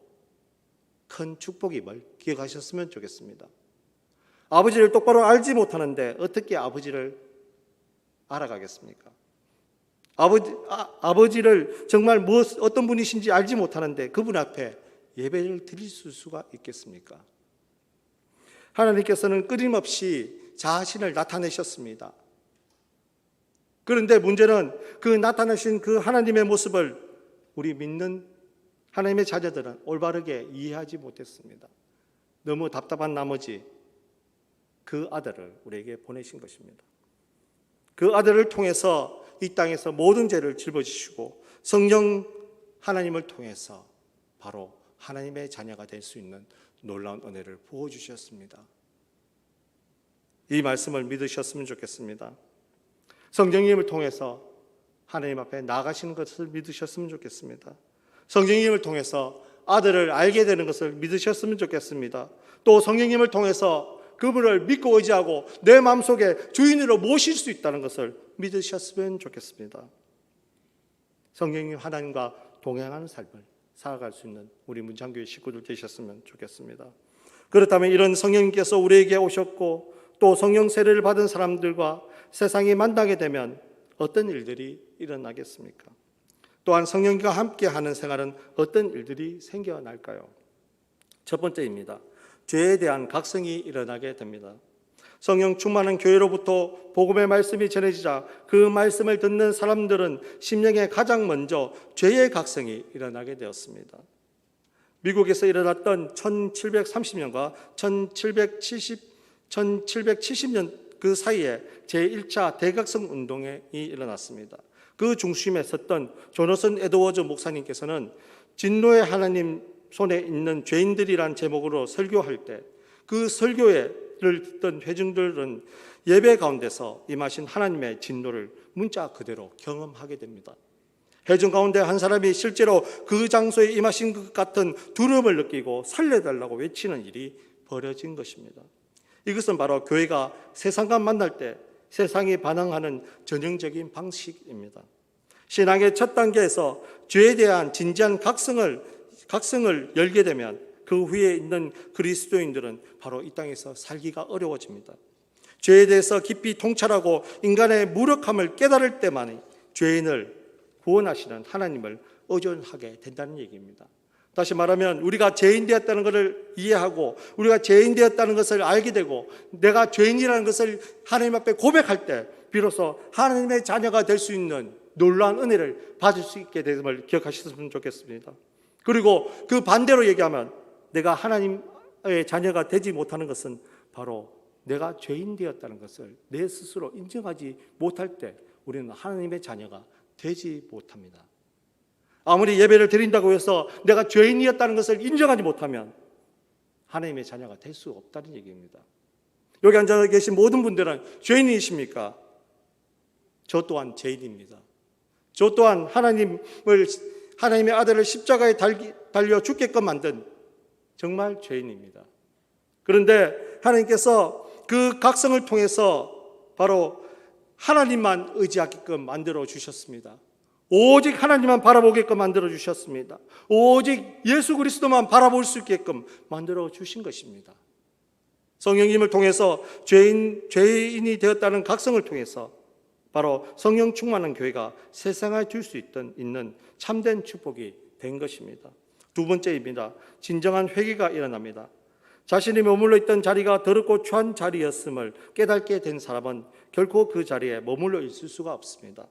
S1: 큰 축복임을 기억하셨으면 좋겠습니다. 아버지를 똑바로 알지 못하는데 어떻게 아버지를 알아가겠습니까? 아버지를 정말 어떤 분이신지 알지 못하는데 그분 앞에 예배를 드릴 수가 있겠습니까? 하나님께서는 끊임없이 자신을 나타내셨습니다. 그런데 문제는 그 나타나신 그 하나님의 모습을 우리 믿는 하나님의 자녀들은 올바르게 이해하지 못했습니다. 너무 답답한 나머지 그 아들을 우리에게 보내신 것입니다. 그 아들을 통해서 이 땅에서 모든 죄를 짊어지시고 성령 하나님을 통해서 바로 하나님의 자녀가 될 수 있는 놀라운 은혜를 부어주셨습니다. 이 말씀을 믿으셨으면 좋겠습니다. 성령님을 통해서 하나님 앞에 나가시는 것을 믿으셨으면 좋겠습니다. 성령님을 통해서 아들을 알게 되는 것을 믿으셨으면 좋겠습니다. 또 성령님을 통해서 그분을 믿고 의지하고 내 마음속에 주인으로 모실 수 있다는 것을 믿으셨으면 좋겠습니다. 성령님 하나님과 동행하는 삶을 살아갈 수 있는 우리 문창교회 식구들 되셨으면 좋겠습니다. 그렇다면 이런 성령님께서 우리에게 오셨고 또 성령 세례를 받은 사람들과 세상이 만나게 되면 어떤 일들이 일어나겠습니까? 또한 성령과 함께하는 생활은 어떤 일들이 생겨날까요? 첫 번째입니다. 죄에 대한 각성이 일어나게 됩니다. 성령 충만한 교회로부터 복음의 말씀이 전해지자 그 말씀을 듣는 사람들은 심령에 가장 먼저 죄의 각성이 일어나게 되었습니다. 미국에서 일어났던 1730년과 1770년 그 사이에 제1차 대각성 운동이 일어났습니다. 그 중심에 섰던 조너선 에드워즈 목사님께서는 진노의 하나님 손에 있는 죄인들이란 제목으로 설교할 때 그 설교를 듣던 회중들은 예배 가운데서 임하신 하나님의 진노를 문자 그대로 경험하게 됩니다. 회중 가운데 한 사람이 실제로 그 장소에 임하신 것 같은 두려움을 느끼고 살려달라고 외치는 일이 벌어진 것입니다. 이것은 바로 교회가 세상과 만날 때 세상이 반응하는 전형적인 방식입니다. 신앙의 첫 단계에서 죄에 대한 진지한 각성을 열게 되면 그 후에 있는 그리스도인들은 바로 이 땅에서 살기가 어려워집니다. 죄에 대해서 깊이 통찰하고 인간의 무력함을 깨달을 때만이 죄인을 구원하시는 하나님을 의존하게 된다는 얘기입니다. 다시 말하면 우리가 죄인 되었다는 것을 이해하고 우리가 죄인 되었다는 것을 알게 되고 내가 죄인이라는 것을 하나님 앞에 고백할 때 비로소 하나님의 자녀가 될 수 있는 놀라운 은혜를 받을 수 있게 됨을 기억하셨으면 좋겠습니다. 그리고 그 반대로 얘기하면 내가 하나님의 자녀가 되지 못하는 것은 바로 내가 죄인 되었다는 것을 내 스스로 인정하지 못할 때 우리는 하나님의 자녀가 되지 못합니다. 아무리 예배를 드린다고 해서 내가 죄인이었다는 것을 인정하지 못하면 하나님의 자녀가 될 수 없다는 얘기입니다. 여기 앉아 계신 모든 분들은 죄인이십니까? 저 또한 죄인입니다. 저 또한 하나님의 아들을 십자가에 달려 죽게끔 만든 정말 죄인입니다. 그런데 하나님께서 그 각성을 통해서 바로 하나님만 의지하게끔 만들어 주셨습니다. 오직 하나님만 바라보게끔 만들어 주셨습니다. 오직 예수 그리스도만 바라볼 수 있게끔 만들어 주신 것입니다. 성령님을 통해서 죄인이 되었다는 각성을 통해서 바로 성령 충만한 교회가 세상에 줄 수 있는 참된 축복이 된 것입니다. 두 번째입니다. 진정한 회개가 일어납니다. 자신이 머물러 있던 자리가 더럽고 추한 자리였음을 깨닫게 된 사람은 결코 그 자리에 머물러 있을 수가 없습니다.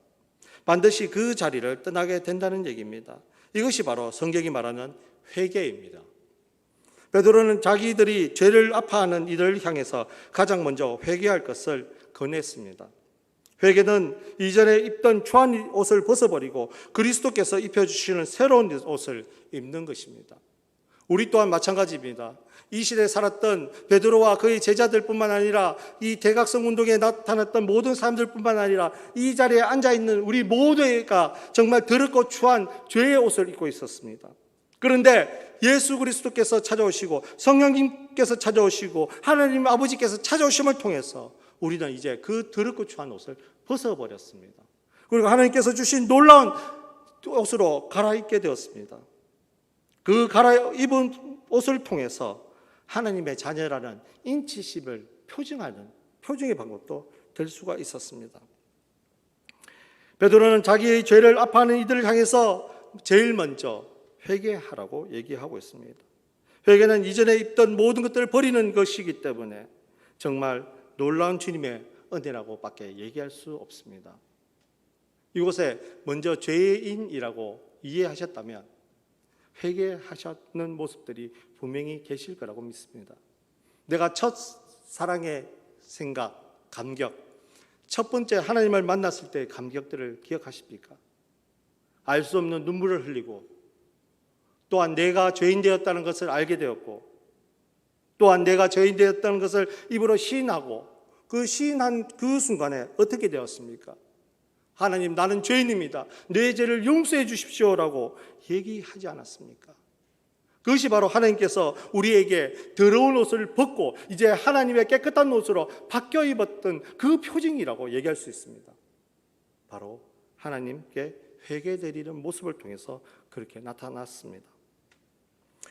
S1: 반드시 그 자리를 떠나게 된다는 얘기입니다. 이것이 바로 성경이 말하는 회개입니다. 베드로는 자기들이 죄를 아파하는 이들을 향해서 가장 먼저 회개할 것을 권했습니다. 회개는 이전에 입던 추한 옷을 벗어버리고 그리스도께서 입혀주시는 새로운 옷을 입는 것입니다. 우리 또한 마찬가지입니다. 이 시대에 살았던 베드로와 그의 제자들뿐만 아니라 이 대각성 운동에 나타났던 모든 사람들뿐만 아니라 이 자리에 앉아있는 우리 모두가 정말 더럽고 추한 죄의 옷을 입고 있었습니다. 그런데 예수 그리스도께서 찾아오시고 성령님께서 찾아오시고 하나님 아버지께서 찾아오심을 통해서 우리는 이제 그 더럽고 추한 옷을 벗어버렸습니다. 그리고 하나님께서 주신 놀라운 옷으로 갈아입게 되었습니다. 그 갈아입은 옷을 통해서 하나님의 자녀라는 인치심을 표징하는 표징의 방법도 될 수가 있었습니다. 베드로는 자기의 죄를 아파하는 이들을 향해서 제일 먼저 회개하라고 얘기하고 있습니다. 회개는 이전에 입던 모든 것들을 버리는 것이기 때문에 정말 놀라운 주님의 은혜라고 밖에 얘기할 수 없습니다. 이곳에 먼저 죄인이라고 이해하셨다면 회개하셨는 모습들이 분명히 계실 거라고 믿습니다. 내가 첫 사랑의 생각, 감격, 첫 번째 하나님을 만났을 때의 감격들을 기억하십니까? 알 수 없는 눈물을 흘리고 또한 내가 죄인 되었다는 것을 알게 되었고 또한 내가 죄인 되었다는 것을 입으로 시인하고 그 시인한 그 순간에 어떻게 되었습니까? 하나님, 나는 죄인입니다. 내 죄를 용서해 주십시오라고 얘기하지 않았습니까? 그것이 바로 하나님께서 우리에게 더러운 옷을 벗고 이제 하나님의 깨끗한 옷으로 바뀌어 입었던 그 표징이라고 얘기할 수 있습니다. 바로 하나님께 회개드리는 모습을 통해서 그렇게 나타났습니다.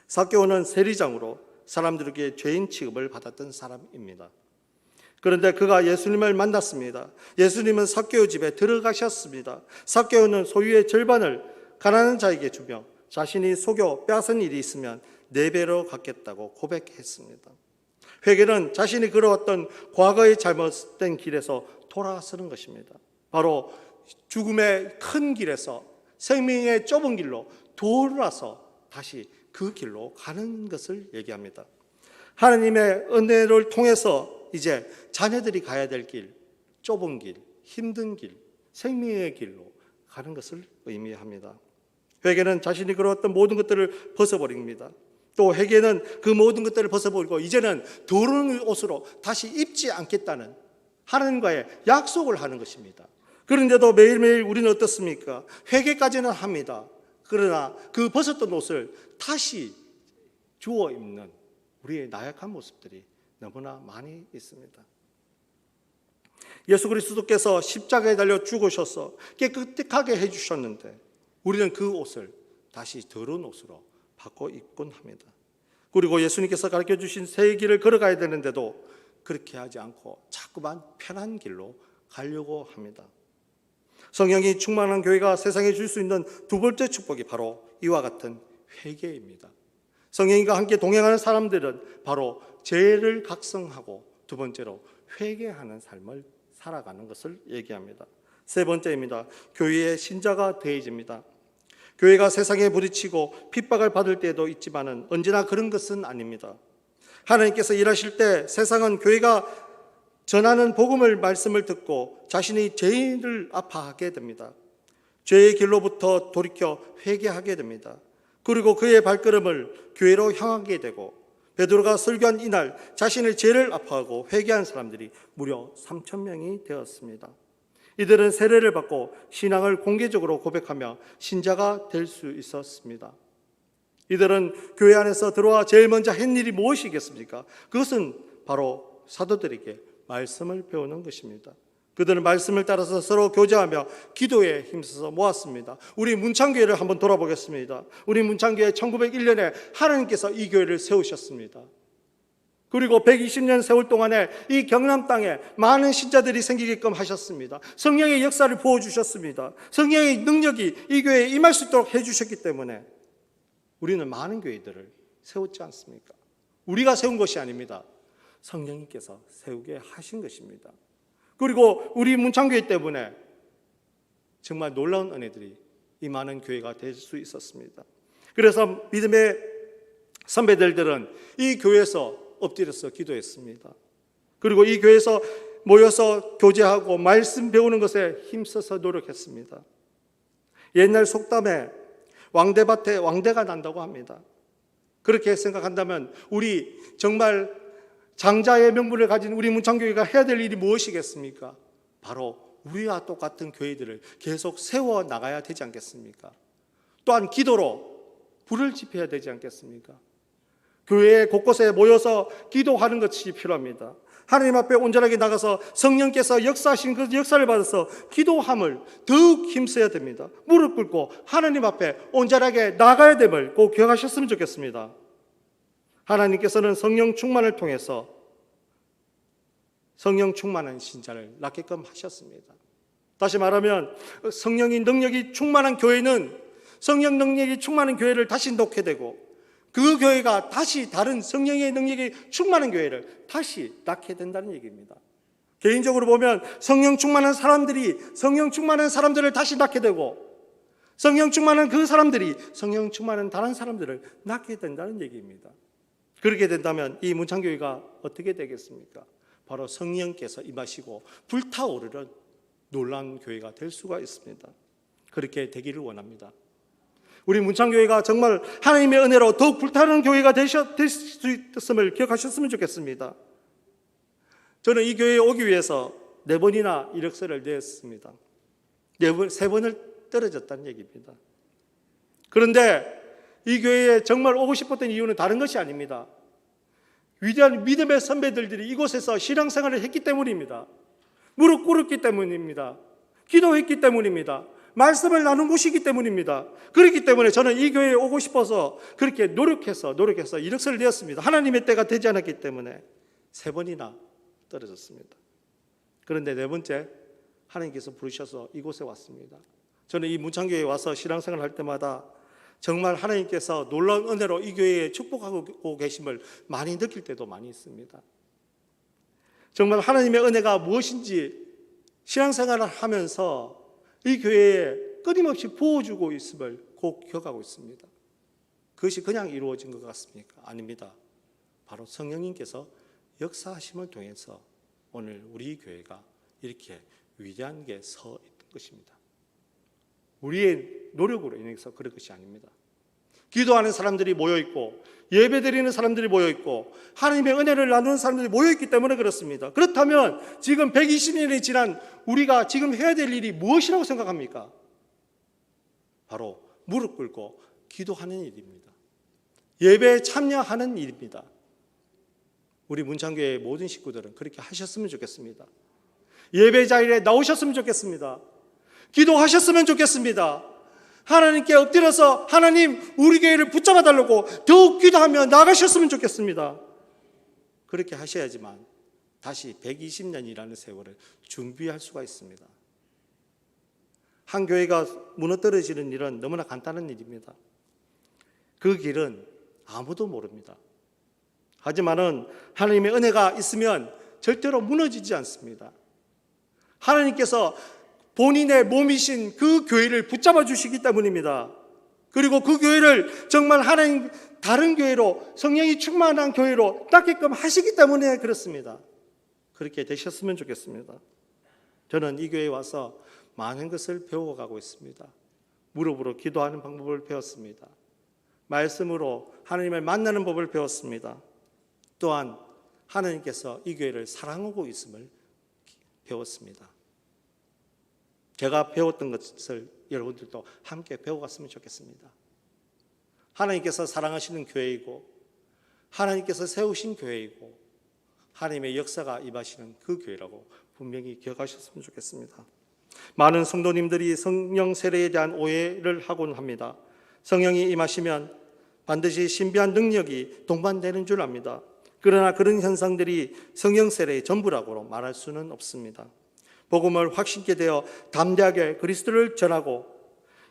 S1: 삭개오는 세리장으로 사람들에게 죄인 취급을 받았던 사람입니다. 그런데 그가 예수님을 만났습니다. 예수님은 삭개오 집에 들어가셨습니다. 삭개오는 소유의 절반을 가난한 자에게 주며 자신이 속여 빼앗은 일이 있으면 4배로 갚겠다고 고백했습니다. 회개는 자신이 걸어왔던 과거의 잘못된 길에서 돌아서는 것입니다. 바로 죽음의 큰 길에서 생명의 좁은 길로 돌아서 다시 그 길로 가는 것을 얘기합니다. 하나님의 은혜를 통해서 이제 자녀들이 가야 될 길, 좁은 길, 힘든 길, 생명의 길로 가는 것을 의미합니다. 회개는 자신이 걸어왔던 모든 것들을 벗어버립니다. 또 회개는 그 모든 것들을 벗어버리고 이제는 더러운 옷으로 다시 입지 않겠다는 하나님과의 약속을 하는 것입니다. 그런데도 매일매일 우리는 어떻습니까? 회개까지는 합니다. 그러나 그 벗었던 옷을 다시 주워 입는 우리의 나약한 모습들이 너무나 많이 있습니다. 예수 그리스도께서 십자가에 달려 죽으셔서 깨끗하게 해주셨는데 우리는 그 옷을 다시 더러운 옷으로 바꿔 입곤 합니다. 그리고 예수님께서 가르쳐 주신 새 길을 걸어가야 되는데도 그렇게 하지 않고 자꾸만 편한 길로 가려고 합니다. 성령이 충만한 교회가 세상에 줄 수 있는 두 번째 축복이 바로 이와 같은 회개입니다. 성령과 함께 동행하는 사람들은 바로 죄를 각성하고 두 번째로 회개하는 삶을 살아가는 것을 얘기합니다. 세 번째입니다. 교회의 신자가 되어집니다. 교회가 세상에 부딪히고 핍박을 받을 때도 있지만은 언제나 그런 것은 아닙니다. 하나님께서 일하실 때 세상은 교회가 전하는 복음을 말씀을 듣고 자신이 죄인을 아파하게 됩니다. 죄의 길로부터 돌이켜 회개하게 됩니다. 그리고 그의 발걸음을 교회로 향하게 되고 베드로가 설교한 이날 자신의 죄를 아파하고 회개한 사람들이 무려 3,000명이 되었습니다. 이들은 세례를 받고 신앙을 공개적으로 고백하며 신자가 될 수 있었습니다. 이들은 교회 안에서 들어와 제일 먼저 한 일이 무엇이겠습니까? 그것은 바로 사도들에게 말씀을 배우는 것입니다. 그들은 말씀을 따라서 서로 교제하며 기도에 힘써서 모았습니다. 우리 문창교회를 한번 돌아보겠습니다. 우리 문창교회 1901년에 하나님께서 이 교회를 세우셨습니다. 그리고 120년 세월 동안에 이 경남 땅에 많은 신자들이 생기게끔 하셨습니다. 성령의 역사를 부어주셨습니다. 성령의 능력이 이 교회에 임할 수 있도록 해주셨기 때문에 우리는 많은 교회들을 세웠지 않습니까? 우리가 세운 것이 아닙니다. 성령님께서 세우게 하신 것입니다. 그리고 우리 문창교회 때문에 정말 놀라운 은혜들이 이 많은 교회가 될 수 있었습니다. 그래서 믿음의 선배들은 이 교회에서 엎드려서 기도했습니다. 그리고 이 교회에서 모여서 교제하고 말씀 배우는 것에 힘써서 노력했습니다. 옛날 속담에 왕대밭에 왕대가 난다고 합니다. 그렇게 생각한다면 우리 정말 장자의 명분을 가진 우리 문창교회가 해야 될 일이 무엇이겠습니까? 바로 우리와 똑같은 교회들을 계속 세워 나가야 되지 않겠습니까? 또한 기도로 불을 지펴야 되지 않겠습니까? 교회 곳곳에 모여서 기도하는 것이 필요합니다. 하나님 앞에 온전하게 나가서 성령께서 역사하신 그 역사를 받아서 기도함을 더욱 힘써야 됩니다. 무릎 꿇고 하나님 앞에 온전하게 나가야 됨을 꼭 기억하셨으면 좋겠습니다. 하나님께서는 성령 충만을 통해서 성령 충만한 신자를 낳게끔 하셨습니다. 다시 말하면 성령의 능력이 충만한 교회는 성령 능력이 충만한 교회를 다시 놓게 되고 그 교회가 다시 다른 성령의 능력이 충만한 교회를 다시 낳게 된다는 얘기입니다. 개인적으로 보면 성령 충만한 사람들이 성령 충만한 사람들을 다시 낳게 되고 성령 충만한 그 사람들이 성령 충만한 다른 사람들을 낳게 된다는 얘기입니다. 그렇게 된다면 이 문창교회가 어떻게 되겠습니까? 바로 성령께서 임하시고 불타오르는 놀라운 교회가 될 수가 있습니다. 그렇게 되기를 원합니다. 우리 문창교회가 정말 하나님의 은혜로 더욱 불타오르는 교회가 될 수 있었음을 기억하셨으면 좋겠습니다. 저는 이 교회에 오기 위해서 4번이나 이력서를 냈습니다. 3번을 떨어졌다는 얘기입니다. 그런데 이 교회에 정말 오고 싶었던 이유는 다른 것이 아닙니다. 위대한 믿음의 선배들이 이곳에서 신앙생활을 했기 때문입니다. 무릎 꿇었기 때문입니다. 기도했기 때문입니다. 말씀을 나눈 곳이기 때문입니다. 그렇기 때문에 저는 이 교회에 오고 싶어서 그렇게 노력해서 이력서를 내었습니다. 하나님의 때가 되지 않았기 때문에 3번이나 떨어졌습니다. 그런데 4번째 하나님께서 부르셔서 이곳에 왔습니다. 저는 이 문창교회에 와서 신앙생활을 할 때마다 정말 하나님께서 놀라운 은혜로 이 교회에 축복하고 계심을 많이 느낄 때도 많이 있습니다. 정말 하나님의 은혜가 무엇인지 신앙생활을 하면서 이 교회에 끊임없이 부어주고 있음을 꼭 기억하고 있습니다. 그것이 그냥 이루어진 것 같습니까? 아닙니다. 바로 성령님께서 역사하심을 통해서 오늘 우리 교회가 이렇게 위대한 게 서 있던 것입니다. 우리의 노력으로 인해서 그럴 것이 아닙니다. 기도하는 사람들이 모여있고 예배드리는 사람들이 모여있고 하나님의 은혜를 나누는 사람들이 모여있기 때문에 그렇습니다. 그렇다면 지금 120년이 지난 우리가 지금 해야 될 일이 무엇이라고 생각합니까? 바로 무릎 꿇고 기도하는 일입니다. 예배에 참여하는 일입니다. 우리 문창교회의 모든 식구들은 그렇게 하셨으면 좋겠습니다. 예배 자리에 나오셨으면 좋겠습니다. 기도하셨으면 좋겠습니다. 하나님께 엎드려서 하나님 우리 교회를 붙잡아 달라고 더욱 기도하며 나가셨으면 좋겠습니다. 그렇게 하셔야지만 다시 120년이라는 세월을 준비할 수가 있습니다. 한 교회가 무너뜨려지는 일은 너무나 간단한 일입니다. 그 길은 아무도 모릅니다. 하지만은 하나님의 은혜가 있으면 절대로 무너지지 않습니다. 하나님께서 본인의 몸이신 그 교회를 붙잡아 주시기 때문입니다. 그리고 그 교회를 정말 하나님 다른 교회로 성령이 충만한 교회로 닦게끔 하시기 때문에 그렇습니다. 그렇게 되셨으면 좋겠습니다. 저는 이 교회에 와서 많은 것을 배워가고 있습니다. 무릎으로 기도하는 방법을 배웠습니다. 말씀으로 하나님을 만나는 법을 배웠습니다. 또한 하나님께서 이 교회를 사랑하고 있음을 배웠습니다. 제가 배웠던 것을 여러분들도 함께 배워갔으면 좋겠습니다. 하나님께서 사랑하시는 교회이고 하나님께서 세우신 교회이고 하나님의 역사가 임하시는 그 교회라고 분명히 기억하셨으면 좋겠습니다. 많은 성도님들이 성령 세례에 대한 오해를 하곤 합니다. 성령이 임하시면 반드시 신비한 능력이 동반되는 줄 압니다. 그러나 그런 현상들이 성령 세례의 전부라고 말할 수는 없습니다. 복음을 확신케 되어 담대하게 그리스도를 전하고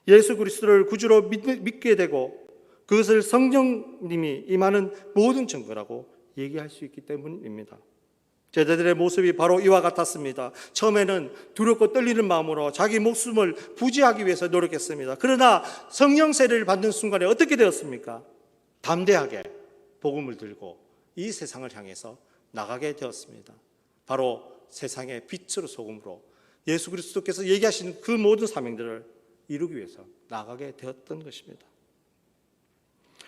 S1: 예수 그리스도를 구주로 믿게 되고 그것을 성령님이 임하는 모든 증거라고 얘기할 수 있기 때문입니다. 제자들의 모습이 바로 이와 같았습니다. 처음에는 두렵고 떨리는 마음으로 자기 목숨을 부지하기 위해서 노력했습니다. 그러나 성령 세례를 받는 순간에 어떻게 되었습니까? 담대하게 복음을 들고 이 세상을 향해서 나가게 되었습니다. 바로 세상의 빛으로 소금으로 예수 그리스도께서 얘기하시는 그 모든 사명들을 이루기 위해서 나가게 되었던 것입니다.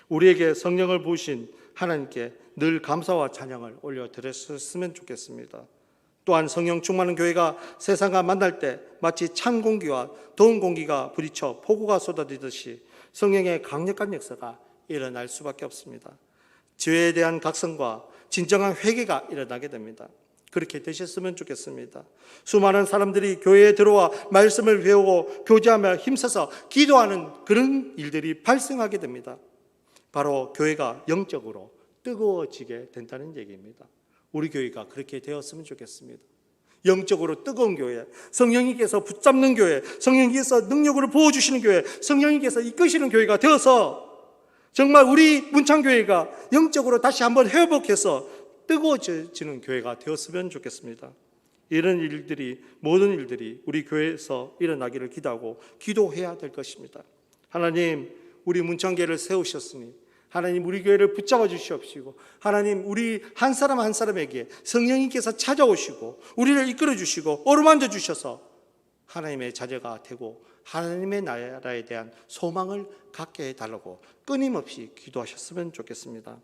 S1: 우리에게 성령을 부으신 하나님께 늘 감사와 찬양을 올려드렸으면 좋겠습니다. 또한 성령 충만한 교회가 세상과 만날 때 마치 찬 공기와 더운 공기가 부딪혀 폭우가 쏟아지듯이 성령의 강력한 역사가 일어날 수밖에 없습니다. 죄에 대한 각성과 진정한 회개가 일어나게 됩니다. 그렇게 되셨으면 좋겠습니다. 수많은 사람들이 교회에 들어와 말씀을 배우고 교제하며 힘써서 기도하는 그런 일들이 발생하게 됩니다. 바로 교회가 영적으로 뜨거워지게 된다는 얘기입니다. 우리 교회가 그렇게 되었으면 좋겠습니다. 영적으로 뜨거운 교회, 성령님께서 붙잡는 교회, 성령님께서 능력으로 부어주시는 교회, 성령님께서 이끄시는 교회가 되어서 정말 우리 문창교회가 영적으로 다시 한번 회복해서 뜨거워지는 교회가 되었으면 좋겠습니다. 이런 일들이, 모든 일들이 우리 교회에서 일어나기를 기도하고 기도해야 될 것입니다. 하나님, 우리 문창교회를 세우셨으니 하나님 우리 교회를 붙잡아 주시옵시고 하나님 우리 한 사람 한 사람에게 성령님께서 찾아오시고 우리를 이끌어 주시고 어루만져 주셔서 하나님의 자녀가 되고 하나님의 나라에 대한 소망을 갖게 해달라고 끊임없이 기도하셨으면 좋겠습니다.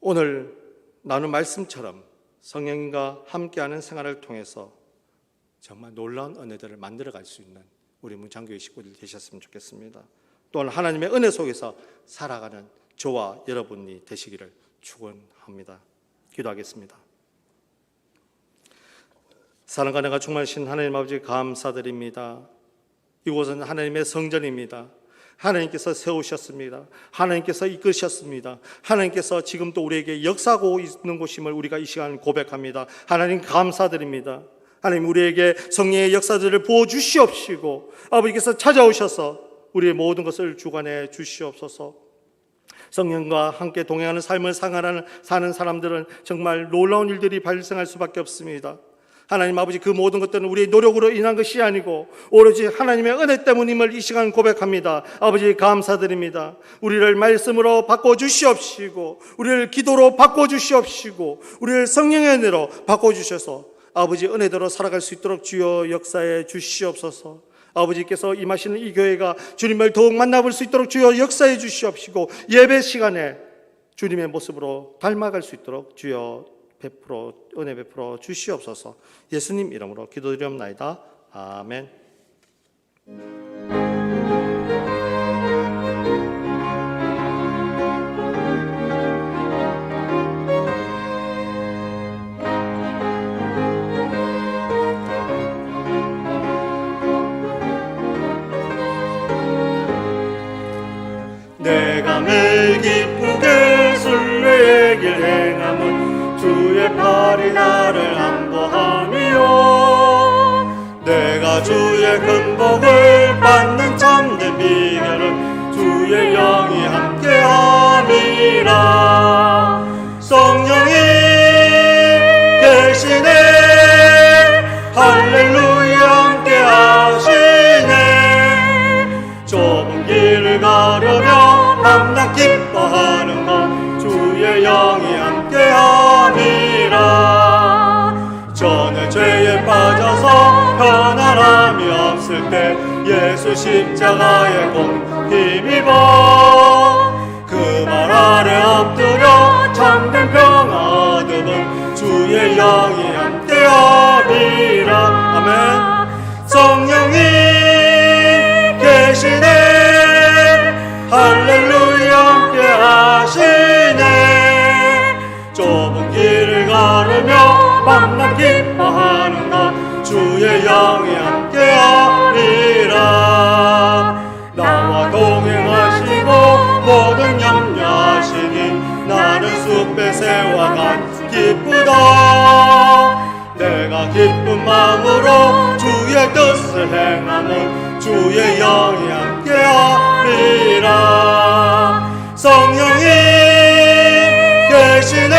S1: 오늘 나눈 말씀처럼 성령님과 함께하는 생활을 통해서 정말 놀라운 은혜들을 만들어갈 수 있는 우리 문창교회 식구들 되셨으면 좋겠습니다. 또한 하나님의 은혜 속에서 살아가는 저와 여러분이 되시기를 축원합니다. 기도하겠습니다. 사랑과 은혜가 충만하신 하나님 아버지 감사드립니다. 이곳은 하나님의 성전입니다. 하나님께서 세우셨습니다. 하나님께서 이끄셨습니다. 하나님께서 지금도 우리에게 역사하고 있는 곳임을 우리가 이 시간 고백합니다. 하나님 감사드립니다. 하나님 우리에게 성령의 역사들을 부어주시옵시고 아버지께서 찾아오셔서 우리의 모든 것을 주관해 주시옵소서. 성령과 함께 동행하는 삶을 사는 사람들은 정말 놀라운 일들이 발생할 수밖에 없습니다. 하나님 아버지, 그 모든 것들은 우리의 노력으로 인한 것이 아니고 오로지 하나님의 은혜 때문임을 이 시간 고백합니다. 아버지 감사드립니다. 우리를 말씀으로 바꿔주시옵시고, 우리를 기도로 바꿔주시옵시고, 우리를 성령의 은혜로 바꿔주셔서 아버지 은혜대로 살아갈 수 있도록 주여 역사해 주시옵소서. 아버지께서 임하시는 이 교회가 주님을 더욱 만나볼 수 있도록 주여 역사해 주시옵시고, 예배 시간에 주님의 모습으로 닮아갈 수 있도록 주여 은혜 베풀어 주시옵소서. 예수님 이름으로 기도드리옵나이다. 아멘.
S2: 내가 매일 기쁘게 순례의 길 행함은 주의 팔이 나를 안보하며, 내가 주의 큰 복을 받는 참된 비결은 주의 영이 함께함이라. 성령이 계시네, 할렐루야 함께하시네. 좁은 길을 가려며 밤낮 기뻐하는 것 주의 영이 함께함이라. 저는 죄에 빠져서 편안함이 없을 때 예수 십자가의 공 힘입어 그 말 아래 엎드려 참된 평화 얻음은 주의 영이 함께함이라. 아멘. 성령이 계시네, 할렐루야 함께하시네. 좁은 길을 걸으며 밤낮 기뻐하는 것 주의 영이 함께하리라. 나와 동행하시고 모든 염려하시니 나는 숲의 새와 같이 기쁘다. 내가 기쁜 마음으로 주의 뜻을 행함은 주의 영이 함께하리라. 성령이 계시네,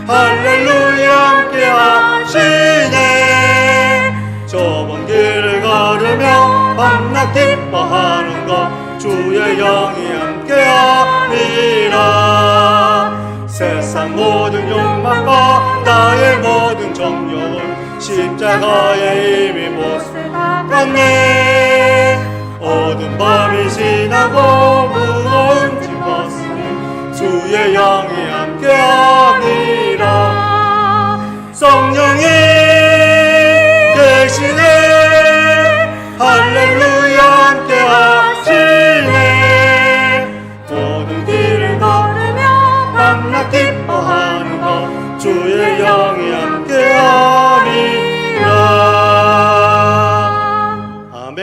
S2: 할렐루야 함께하시네. 좁은 길을 걸으며 밤낮 기뻐하는 것 주의 영이 함께하리라. 세상 모든 욕망과 나의 모든 정욕은 십자가에 이미 못 갔네. 어두운 밤이 지나고 무거운 짐 벗으니 주의 영이 함께하리라. 성령이 계시네, 할렐루야 함께하시네. 모든 길을 걸으며 밤낮 기뻐하는 것 주의 영이 함께하리라. 아멘.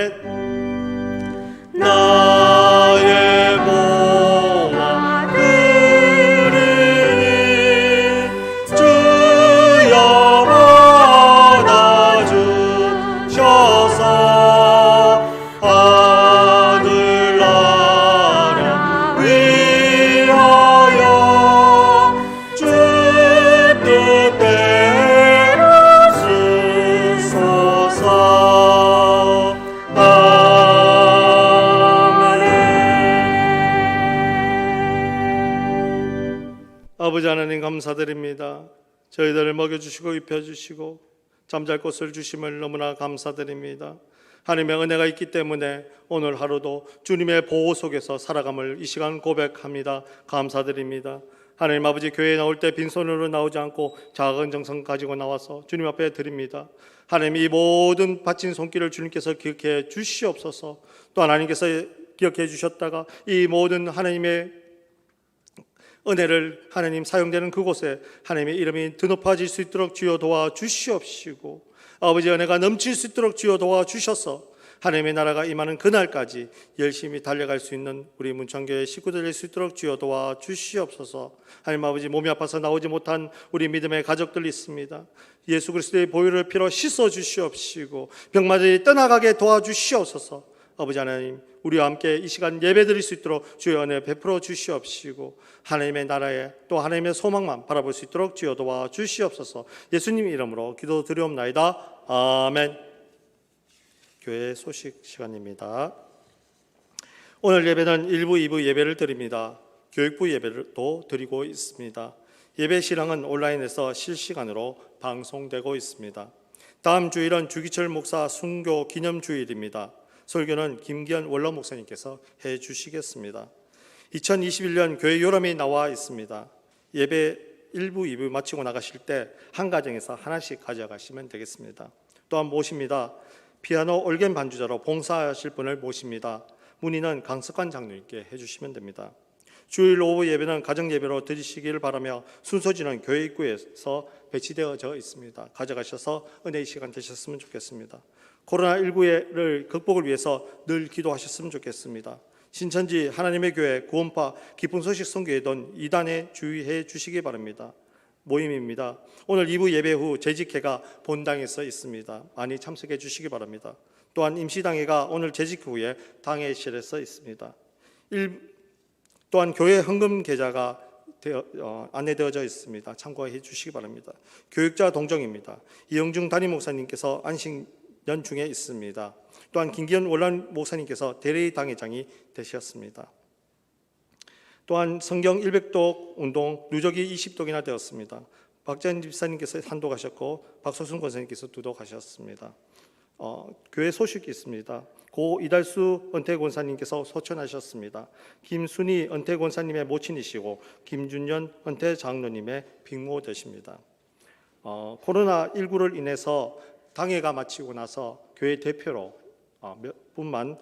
S2: 나의 보화 드리니 주여 받아주셔서 하늘나라 위하여 주 뜻대로 쓰소서.
S1: 아버지 하나님 감사드립니다. 저희들을 먹여주시고 입혀주시고 잠잘 곳을 주심을 너무나 감사드립니다. 하나님의 은혜가 있기 때문에 오늘 하루도 주님의 보호 속에서 살아감을 이 시간 고백합니다. 감사드립니다. 하나님 아버지, 교회에 나올 때 빈손으로 나오지 않고 작은 정성 가지고 나와서 주님 앞에 드립니다. 하나님, 이 모든 바친 손길을 주님께서 기억해 주시옵소서. 또 하나님께서 기억해 주셨다가 이 모든 하나님의 은혜를 하나님 사용되는 그곳에 하나님의 이름이 드높아질 수 있도록 주여 도와주시옵시고, 아버지 은혜가 넘칠 수 있도록 주여 도와주셔서 하나님의 나라가 임하는 그날까지 열심히 달려갈 수 있는 우리 문창교회 식구들 될 수 있도록 주여 도와주시옵소서. 하나님 아버지, 몸이 아파서 나오지 못한 우리 믿음의 가족들 있습니다. 예수 그리스도의 보혈을 피로 씻어 주시옵시고 병마들이 떠나가게 도와주시옵소서. 아버지 하나님, 우리와 함께 이 시간 예배드릴 수 있도록 주의 은혜 베풀어 주시옵시고 하나님의 나라에 또 하나님의 소망만 바라볼 수 있도록 주여 도와 주시옵소서. 예수님 이름으로 기도드리옵나이다. 아멘. 교회 소식 시간입니다. 오늘 예배는 1부, 2부 예배를 드립니다. 교육부 예배를 또 드리고 있습니다. 예배 실황은 온라인에서 실시간으로 방송되고 있습니다. 다음 주일은 주기철 목사 순교 기념주일입니다. 설교는 김기현 원로 목사님께서 해주시겠습니다. 2021년 교회 요람이 나와 있습니다. 예배 1부, 2부 마치고 나가실 때 한 가정에서 하나씩 가져가시면 되겠습니다. 또한 모십니다. 피아노 올겐 반주자로 봉사하실 분을 모십니다. 문의는 강석환 장로님께 해주시면 됩니다. 주일 오후 예배는 가정 예배로 드리시기를 바라며 순서지는 교회 입구에서 배치되어져 있습니다. 가져가셔서 은혜의 시간 되셨으면 좋겠습니다. 코로나19를 극복을 위해서 늘 기도하셨으면 좋겠습니다. 신천지 하나님의 교회 구원파 기쁜 소식 선교회던 2단에 주의해 주시기 바랍니다. 모임입니다. 오늘 2부 예배 후 재직회가 본당에서 있습니다. 많이 참석해 주시기 바랍니다. 또한 임시당회가 오늘 재직 후에 당회실에서 있습니다. 또한 교회 헌금 계좌가 안내되어져 있습니다. 참고해 주시기 바랍니다. 교육자 동정입니다. 이영중 담임 목사님께서 안식년 중에 있습니다. 또한 김기현 원로 목사님께서 대레이 당회장이 되셨습니다. 또한 성경 100독 운동 누적이 20독이나 되었습니다. 박재현 집사님께서 한독하셨고 박소순 권사님께서 2독 하셨습니다. 교회 소식이 있습니다. 고 이달수 은퇴 권사님께서 소천하셨습니다. 김순희 은퇴 권사님의 모친이시고 김준년 은퇴 장로님의 빅모 되십니다. 코로나19를 인해서 당회가 마치고 나서 교회 대표로 몇 분만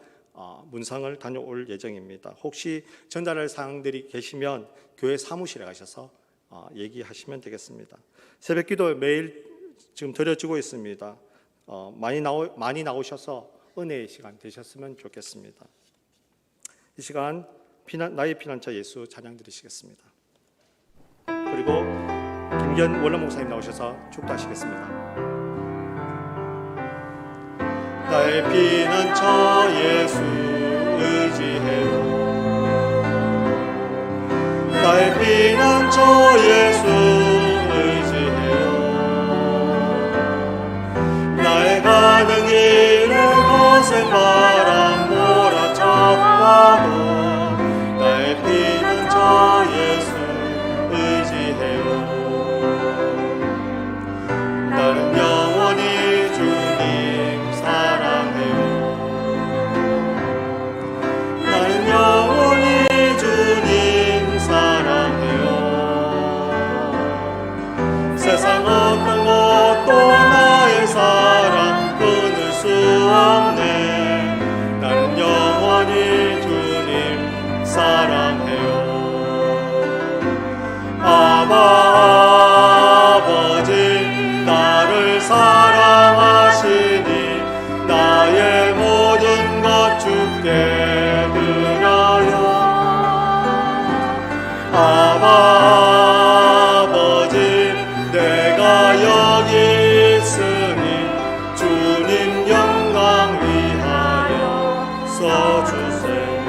S1: 문상을 다녀올 예정입니다. 혹시 전달할 사항들이 계시면 교회 사무실에 가셔서 얘기하시면 되겠습니다. 새벽기도 매일 지금 드려지고 있습니다. 많이 나오셔서 은혜의 시간 되셨으면 좋겠습니다. 이 시간 나의 피난처 예수 찬양 드리시겠습니다. 그리고 김기현 원로 목사님 나오셔서 축도하시겠습니다.
S2: 나의 피난처 예수 의지해요. 나의 피난처 예수 의지해요. 나의 가는 길에 거센 바람 몰아쳐와도 나의 피난처 예수 의지해요. 나는 영원히 주님 사랑해요. 나는 영원히 주님 사랑해요. 세상 어떤 것도 나의 사랑 끊을 수 없네. 나는 영원히 주님 사랑해요. 아버지 나를 사랑하시니 나의 모든 것 주께 드려요. 아버지 내가 여기 있으니 주님 영광 위하여 써주세요.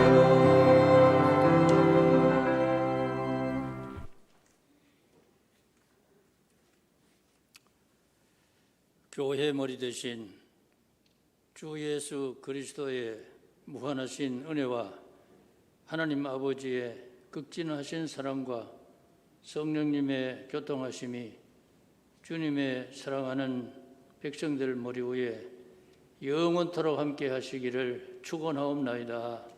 S5: 교회 머리 대신 주 예수 그리스도의 무한하신 은혜와 하나님 아버지의 극진하신 사랑과 성령님의 교통하심이 주님의 사랑하는 백성들 머리 위에 영원토록 함께 하시기를 축원하옵나이다.